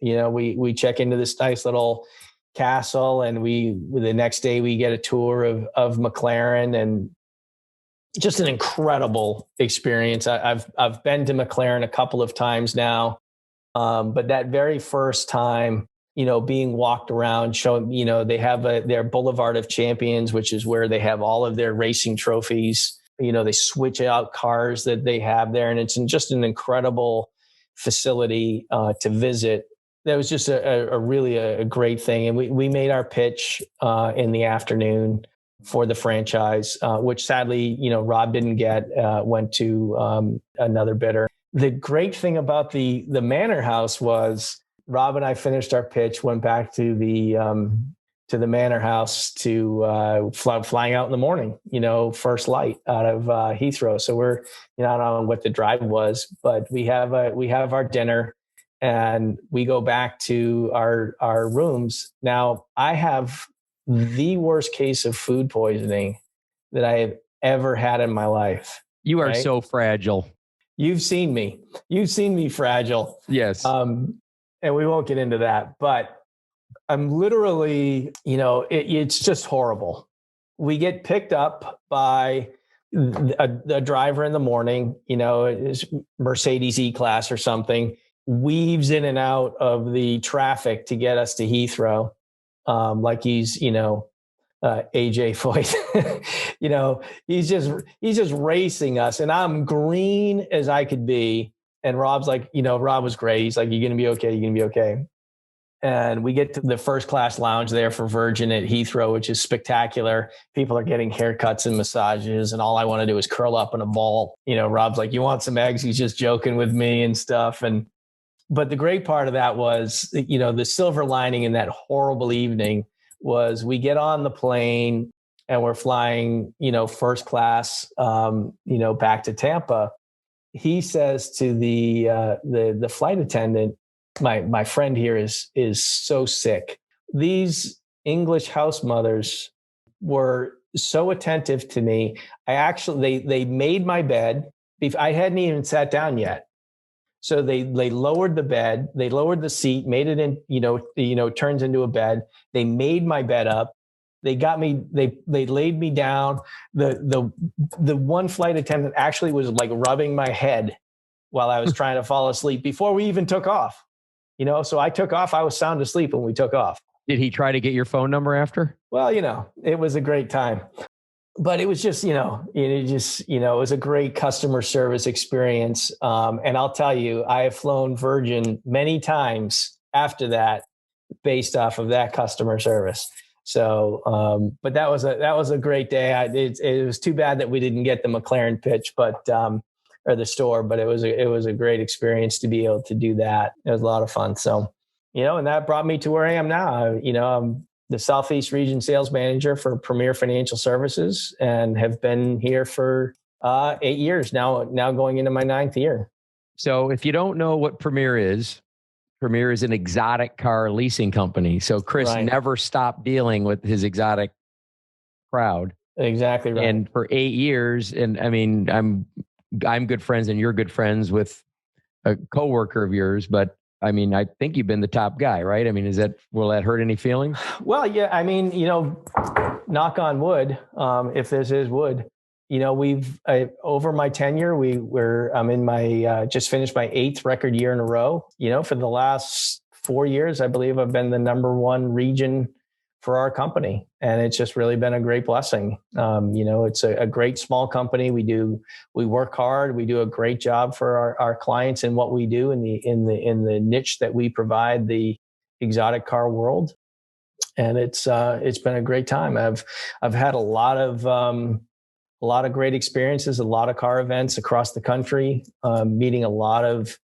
we check into this nice little castle, and the next day we get a tour of McLaren, and just an incredible experience. I've been to McLaren a couple of times now. But that very first time, being walked around, showing, they have their Boulevard of Champions, which is where they have all of their racing trophies. They switch out cars that they have there, and it's just an incredible facility to visit. That was just a really great thing. And we made our pitch in the afternoon for the franchise, which sadly, Rob didn't get, went to another bidder. The great thing about the manor house was Rob and I finished our pitch, went back to the manor house to flying out in the morning, first light out of Heathrow. So we're, I don't know what the drive was, but we have our dinner and we go back to our rooms. Now I have the worst case of food poisoning that I have ever had in my life. You are so fragile. You've seen me fragile. Yes. And we won't get into that, but I'm literally, it's just horrible. We get picked up by a driver in the morning, it's Mercedes E-Class or something, weaves in and out of the traffic to get us to Heathrow. Like he's, AJ Foyt, he's just racing us, and I'm green as I could be. And Rob's like, Rob was great. He's like, you're going to be okay. You're going to be okay. And we get to the first class lounge there for Virgin at Heathrow, which is spectacular. People are getting haircuts and massages, and all I want to do is curl up in a ball. Rob's like, you want some eggs? He's just joking with me and stuff. But the great part of that was, the silver lining in that horrible evening was we get on the plane and we're flying, first class, back to Tampa. He says to the flight attendant, my friend here is so sick. These English house mothers were so attentive to me. They made my bed. I hadn't even sat down yet. So they lowered the bed, they lowered the seat, made it in, turns into a bed. They made my bed up. They got me, they laid me down. The one flight attendant actually was like rubbing my head while I was trying to fall asleep before we even took off. So I took off. I was sound asleep when we took off. Did he try to get your phone number after? Well, it was a great time. But it was just, it was a great customer service experience. And I'll tell you, I have flown Virgin many times after that based off of that customer service. So, but that was a great day. It was too bad that we didn't get the McLaren pitch, or the store, but it was a great experience to be able to do that. It was a lot of fun. So, and that brought me to where I am now. I'm the Southeast Region Sales Manager for Premier Financial Services, and have been here for 8 years now going into my 9th year. So if you don't know what Premier is an exotic car leasing company. So Chris never stopped dealing with his exotic crowd. Exactly right. And for 8 years, and I mean, I'm good friends and you're good friends with a coworker of yours, but I mean, I think you've been the top guy, right? I mean, will that hurt any feelings? Well, yeah. I mean, knock on wood, if this is wood, we've over my tenure, I'm in my just finished my 8th record year in a row. For the last 4 years, I believe I've been the #1 region for our company, and it's just really been a great blessing. It's a great small company. We work hard. We do a great job for our clients in what we do in the niche that we provide, the exotic car world. And it's been a great time. I've had a lot of great experiences, a lot of car events across the country, meeting a lot of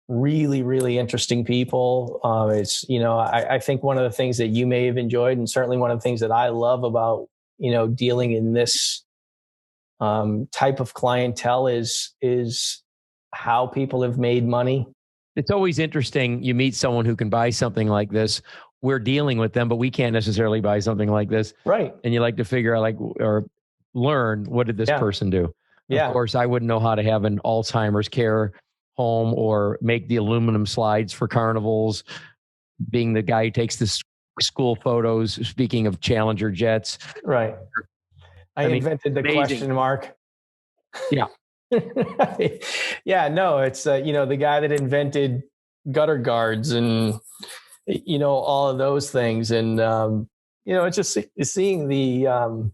really, really interesting people. I think one of the things that you may have enjoyed, and certainly one of the things that I love about, dealing in this type of clientele is how people have made money. It's always interesting. You meet someone who can buy something like this. We're dealing with them, but we can't necessarily buy something like this. Right. And you like to figure out or learn, what did this person do? Yeah. Of course, I wouldn't know how to have an Alzheimer's care home or make the aluminum slides for carnivals, being the guy who takes the school photos, speaking of Challenger jets. Right. I invented the question mark. Yeah. Yeah, no, it's, the guy that invented gutter guards and, all of those things. And, it's just seeing the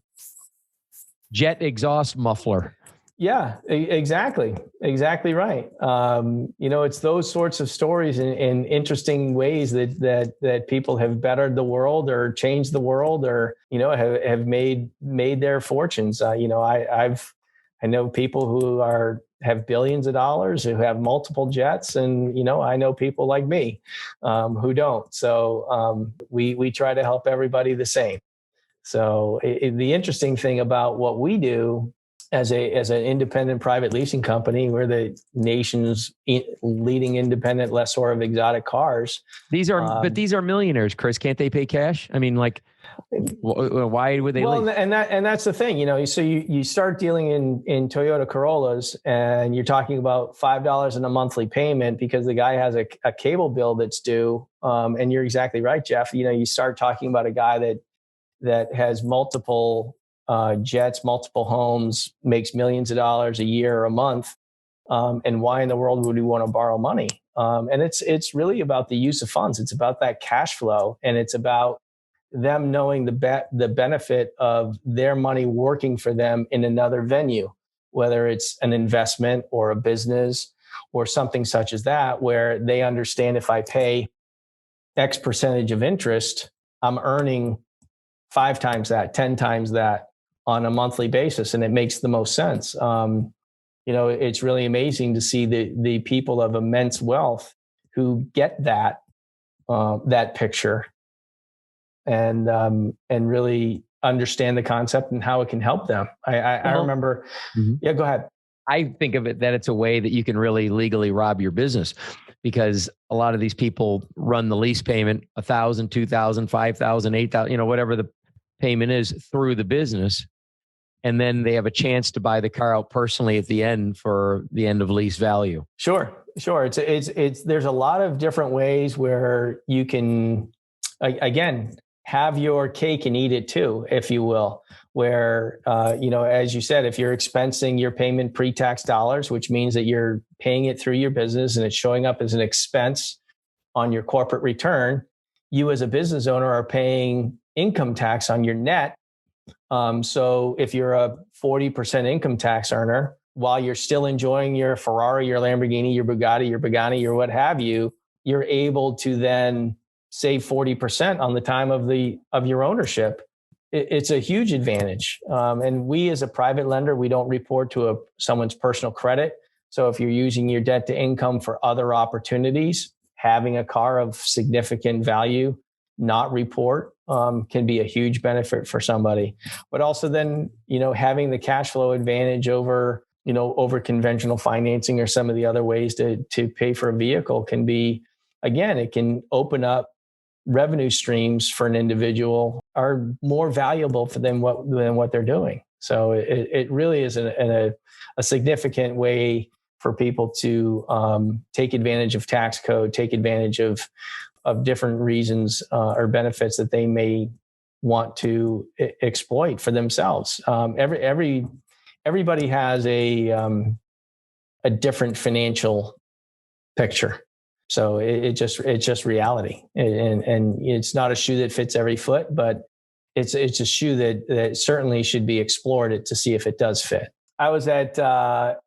jet exhaust muffler. Yeah, exactly. Exactly right. It's those sorts of stories in interesting ways that people have bettered the world or changed the world or, have made their fortunes. I know people who have billions of dollars, who have multiple jets. And, I know people like me who don't. So we try to help everybody the same. So the interesting thing about what we do as an independent private leasing company, we're the nation's leading independent lessor of exotic cars. But these are millionaires, Chris. Can't they pay cash? I mean, like, why would they lease? And that's the thing, so you start dealing in Toyota Corollas and you're talking about $5 in a monthly payment because the guy has a cable bill that's due. And you're exactly right, Jeff. You start talking about a guy that has multiple jets, multiple homes, makes millions of dollars a year or a month. And why in the world would we want to borrow money? And it's really about the use of funds. It's about that cash flow. And it's about them knowing the benefit of their money working for them in another venue, whether it's an investment or a business or something such as that, where they understand if I pay X percentage of interest, I'm earning 5 times that, 10 times that on a monthly basis. And it makes the most sense. It's really amazing to see the people of immense wealth who get that picture and really understand the concept and how it can help them. I remember. Mm-hmm. Yeah, go ahead. I think of it that it's a way that you can really legally rob your business, because a lot of these people run the lease payment, $1,000, $2,000, $5,000, $8,000, whatever the payment is, through the business. And then they have a chance to buy the car out personally at the end for the end of lease value. Sure. It's there's a lot of different ways where you can, again, have your cake and eat it too, if you will, where, as you said, if you're expensing your payment pre-tax dollars, which means that you're paying it through your business and it's showing up as an expense on your corporate return, you as a business owner are paying income tax on your net. So if you're a 40% income tax earner, while you're still enjoying your Ferrari, your Lamborghini, your Bugatti, your Pagani, your what have you, you're able to then save 40% on the time of your ownership. It's a huge advantage. And we as a private lender, we don't report to someone's personal credit. So if you're using your debt to income for other opportunities, having a car of significant value, not report, can be a huge benefit for somebody. But also then, having the cash flow advantage over conventional financing or some of the other ways to pay for a vehicle can be, again, it can open up revenue streams for an individual are more valuable for them than what they're doing. So it really is a significant way for people to take advantage of tax code, take advantage of different reasons or benefits that they may want to exploit for themselves. Everybody has a different financial picture. So it's just reality, and it's not a shoe that fits every foot, but it's a shoe that certainly should be explored to see if it does fit. I was at a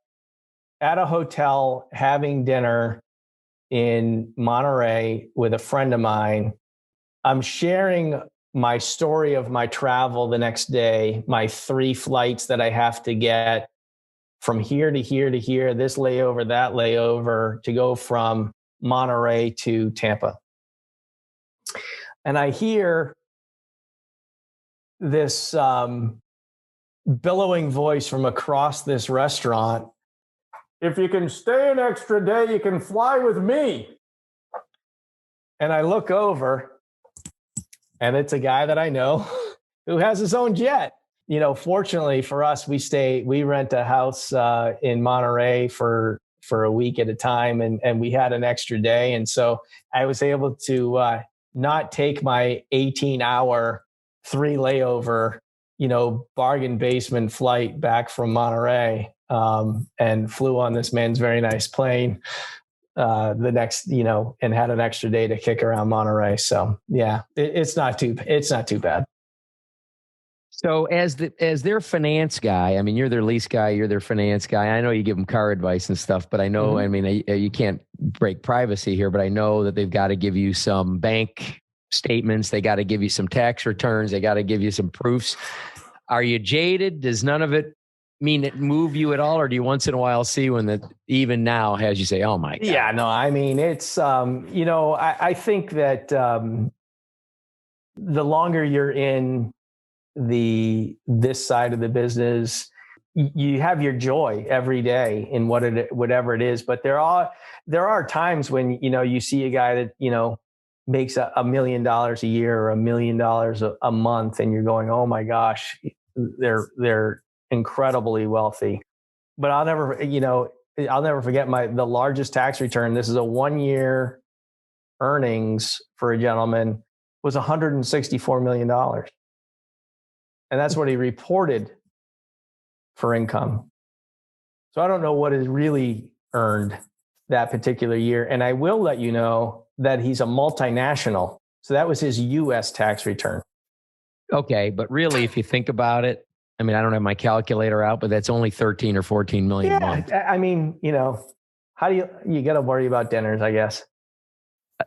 hotel having dinner in Monterey with a friend of mine. I'm sharing my story of my travel the next day, my 3 flights that I have to get from here to here to here, this layover, that layover, to go from Monterey to Tampa. And I hear this billowing voice from across this restaurant. If you can stay an extra day, you can fly with me. And I look over, and it's a guy that I know who has his own jet. Fortunately for us, we rent a house in Monterey for a week at a time, and we had an extra day. And so I was able to not take my 18-hour 3 layover, bargain basement flight back from Monterey, and flew on this man's very nice plane the next, and had an extra day to kick around Monterey. So yeah, it's not too bad. So as their finance guy, I mean, you're their lease guy, you're their finance guy. I know you give them car advice and stuff, but I know, I mean, you can't break privacy here, but I know that they've got to give you some bank statements. They got to give you some tax returns. They got to give you some proofs. Are you jaded? Does none of it move you at all? Or do you once in a while see when that even now has you say, oh my God? Yeah, no, I mean, it's, I think that the longer you're in this side of the business, you have your joy every day in whatever it is. But there are times when, you see a guy that, makes $1 million a year or $1 million a month, and you're going, oh my gosh, they're incredibly wealthy. But I'll never forget the largest tax return. This is a 1-year earnings for a gentleman was $164 million. And that's what he reported for income. So I don't know what is really earned that particular year. And I will let you know that he's a multinational. So that was his U.S. tax return. Okay. But really, if you think about it, I mean, I don't have my calculator out, but that's only 13 or 14 million a month. I mean, how do you got to worry about dinners, I guess.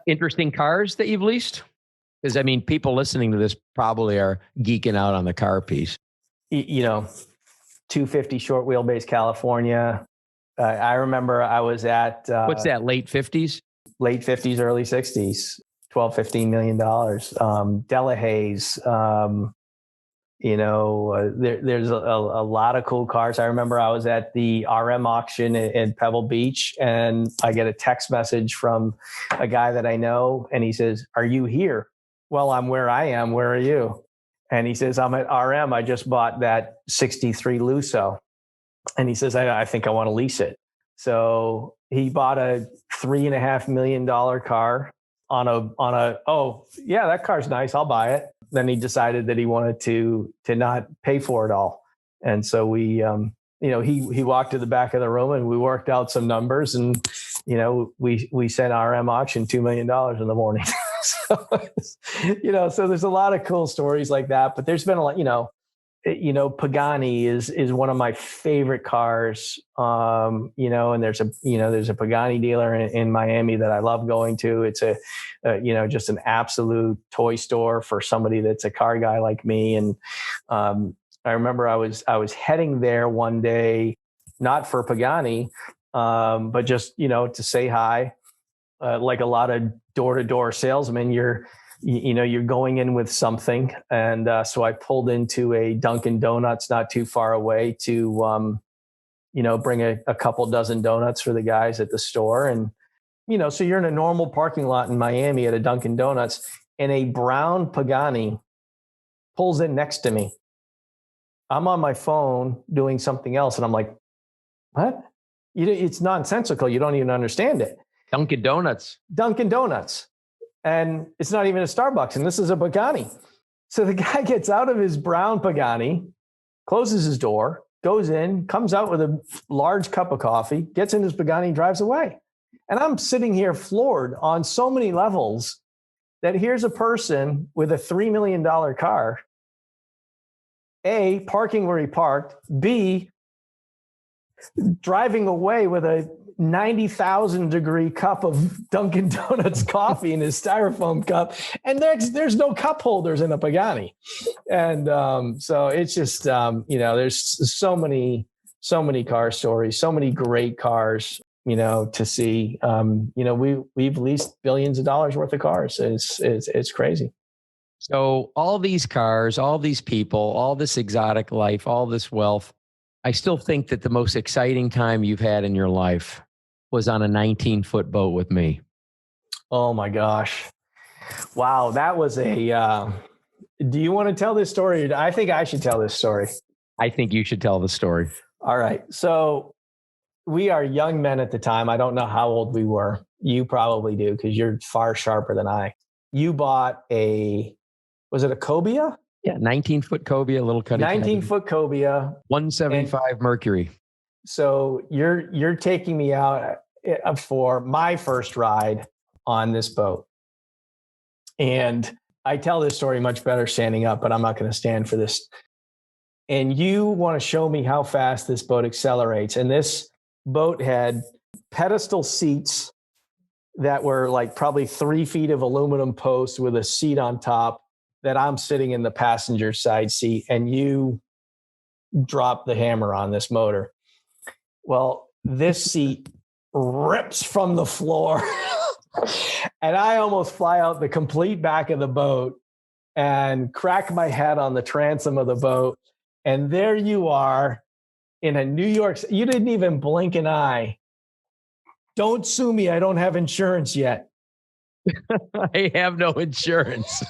Interesting cars that you've leased? Because, I mean, people listening to this probably are geeking out on the car piece. 250 short wheelbase California. I remember I was at... what's that, late 50s? Late 50s, early 60s, $12-15 million. Delahaye's, there's a lot of cool cars. I remember I was at the RM auction in Pebble Beach, and I get a text message from a guy that I know, and he says, "Are you here?" Well, I'm where I am. Where are you? And he says, "I'm at RM. I just bought that 63 Lusso." And he says, I think I want to lease it. So he bought a $3.5 million car on a, oh yeah, that car's nice, I'll buy it. Then he decided that he wanted to not pay for it all. And so we, he walked to the back of the room and we worked out some numbers, and, we sent RM auction $2 million in the morning. So there's a lot of cool stories like that, but there's been a lot, Pagani is one of my favorite cars. And there's a Pagani dealer in Miami that I love going to. It's just an absolute toy store for somebody that's a car guy like me. And, I remember I was heading there one day, not for Pagani, but just, to say hi. Like a lot of door-to-door salesmen, you're going in with something. And so I pulled into a Dunkin Donuts not too far away to, bring a couple dozen donuts for the guys at the store. And, so you're in a normal parking lot in Miami at a Dunkin Donuts, and a brown Pagani pulls in next to me. I'm on my phone doing something else, and I'm like, what? It's nonsensical. You don't even understand it. Dunkin Donuts. And it's not even a Starbucks, and this is a Pagani. So the guy gets out of his brown Pagani, closes his door, goes in, comes out with a large cup of coffee, gets in his Pagani, drives away. And I'm sitting here floored on so many levels that here's a person with a $3 million car, A, parking where he parked, B, driving away with a 90,000 degree cup of Dunkin Donuts coffee in his styrofoam cup. And there's no cup holders in a Pagani. And so it's just, there's so many car stories, so many great cars, to see. We've leased billions of dollars worth of cars. It's crazy. So all these cars, all these people, all this exotic life, all this wealth, I still think that the most exciting time you've had in your life was on a 19-foot boat with me. Oh my gosh. Wow. That was do you want to tell this story? I think I should tell this story. I think you should tell the story. All right. So we are young men at the time. I don't know how old we were. You probably do, because you're far sharper than I. You bought was it a Cobia? Yeah. 19-foot Cobia, little cutting. 19-foot Cobia. 175 Mercury. So you're taking me out. for my first ride on this boat. And I tell this story much better standing up, but I'm not going to stand for this. And you want to show me how fast this boat accelerates. And this boat had pedestal seats that were like probably 3 feet of aluminum posts with a seat on top that I'm sitting in the passenger side seat, and you drop the hammer on this motor. Well, this seat rips from the floor and I almost fly out the complete back of the boat and crack my head on the transom of the boat. And there you are in a New York, you didn't even blink an eye. Don't sue me. I don't have insurance yet. I have no insurance.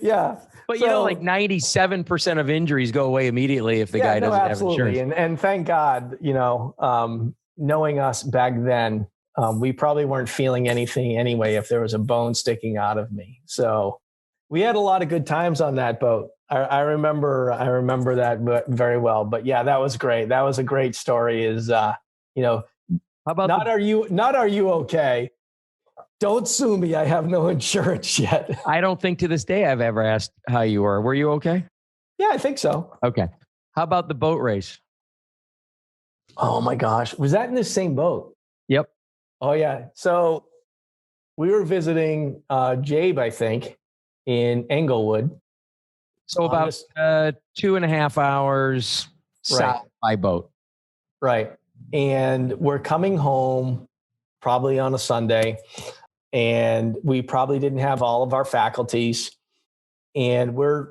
Yeah. But you know, like 97% of injuries go away immediately if the guy doesn't have insurance. And thank God, you know, knowing us back then, we probably weren't feeling anything anyway if there was a bone sticking out of me. So we had a lot of good times on that boat. I remember that very well. But yeah, that was great. That was a great story. Is you know, how about not are you okay? Don't sue me. I have no insurance yet. I don't think to this day I've ever asked how you were. Were you okay? Yeah, I think so. Okay. How about the boat race? Oh my gosh. Was that in the same boat? Yep. Oh yeah. So we were visiting Jabe, I think, in Englewood. So about 2.5 hours south by boat. Right. And we're coming home probably on a Sunday, and we probably didn't have all of our faculties. And we're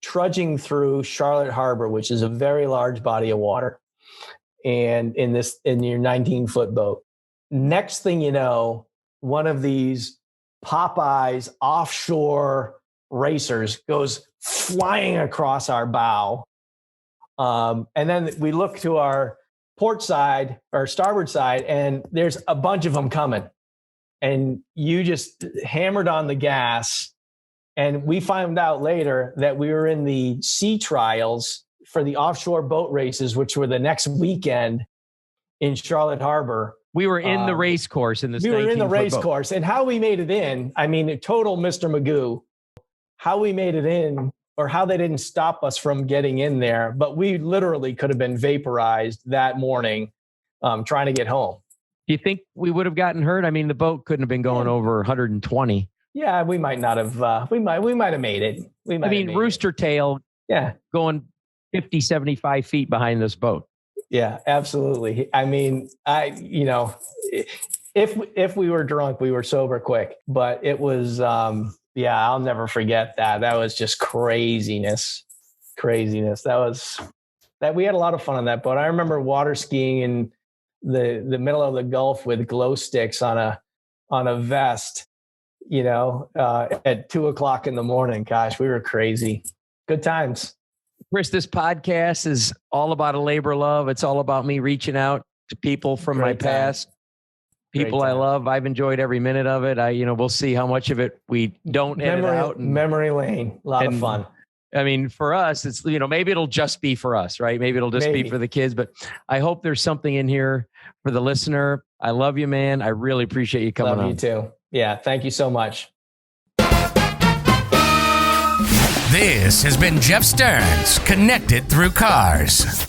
trudging through Charlotte Harbor, which is a very large body of water. And in your 19-foot boat, next thing you know, one of these Popeyes offshore racers goes flying across our bow. And then we look to our port side or starboard side, and there's a bunch of them coming. And you just hammered on the gas. And we found out later that we were in the sea trials for the offshore boat races, which were the next weekend in Charlotte Harbor. We were in the race course in this. We were in the race course, and how we made it in. I mean, total Mr. Magoo. How we made it in, or how they didn't stop us from getting in there, but we literally could have been vaporized that morning, trying to get home. Do you think we would have gotten hurt? I mean, the boat couldn't have been going over 120. Yeah, we might not have. We might have made it. Rooster tail. Yeah, going 50, 75 feet behind this boat. Yeah, absolutely. I mean, if we were drunk, we were sober quick, but it was, I'll never forget that. That was just craziness. That we had a lot of fun on that boat. I remember water skiing in the middle of the Gulf with glow sticks on a vest, at 2:00 in the morning. Gosh, we were crazy. Good times. Chris, this podcast is all about a labor of love. It's all about me reaching out to people from my past, people I love. I've enjoyed every minute of it. We'll see how much of it we don't edit out. Memory lane, a lot of fun. I mean, for us, it's, maybe it'll just be for us, right? Maybe it'll just be for the kids, but I hope there's something in here for the listener. I love you, man. I really appreciate you coming on. Love you too. Yeah. Thank you so much. This has been Jeff Stearns, Connected Through Cars.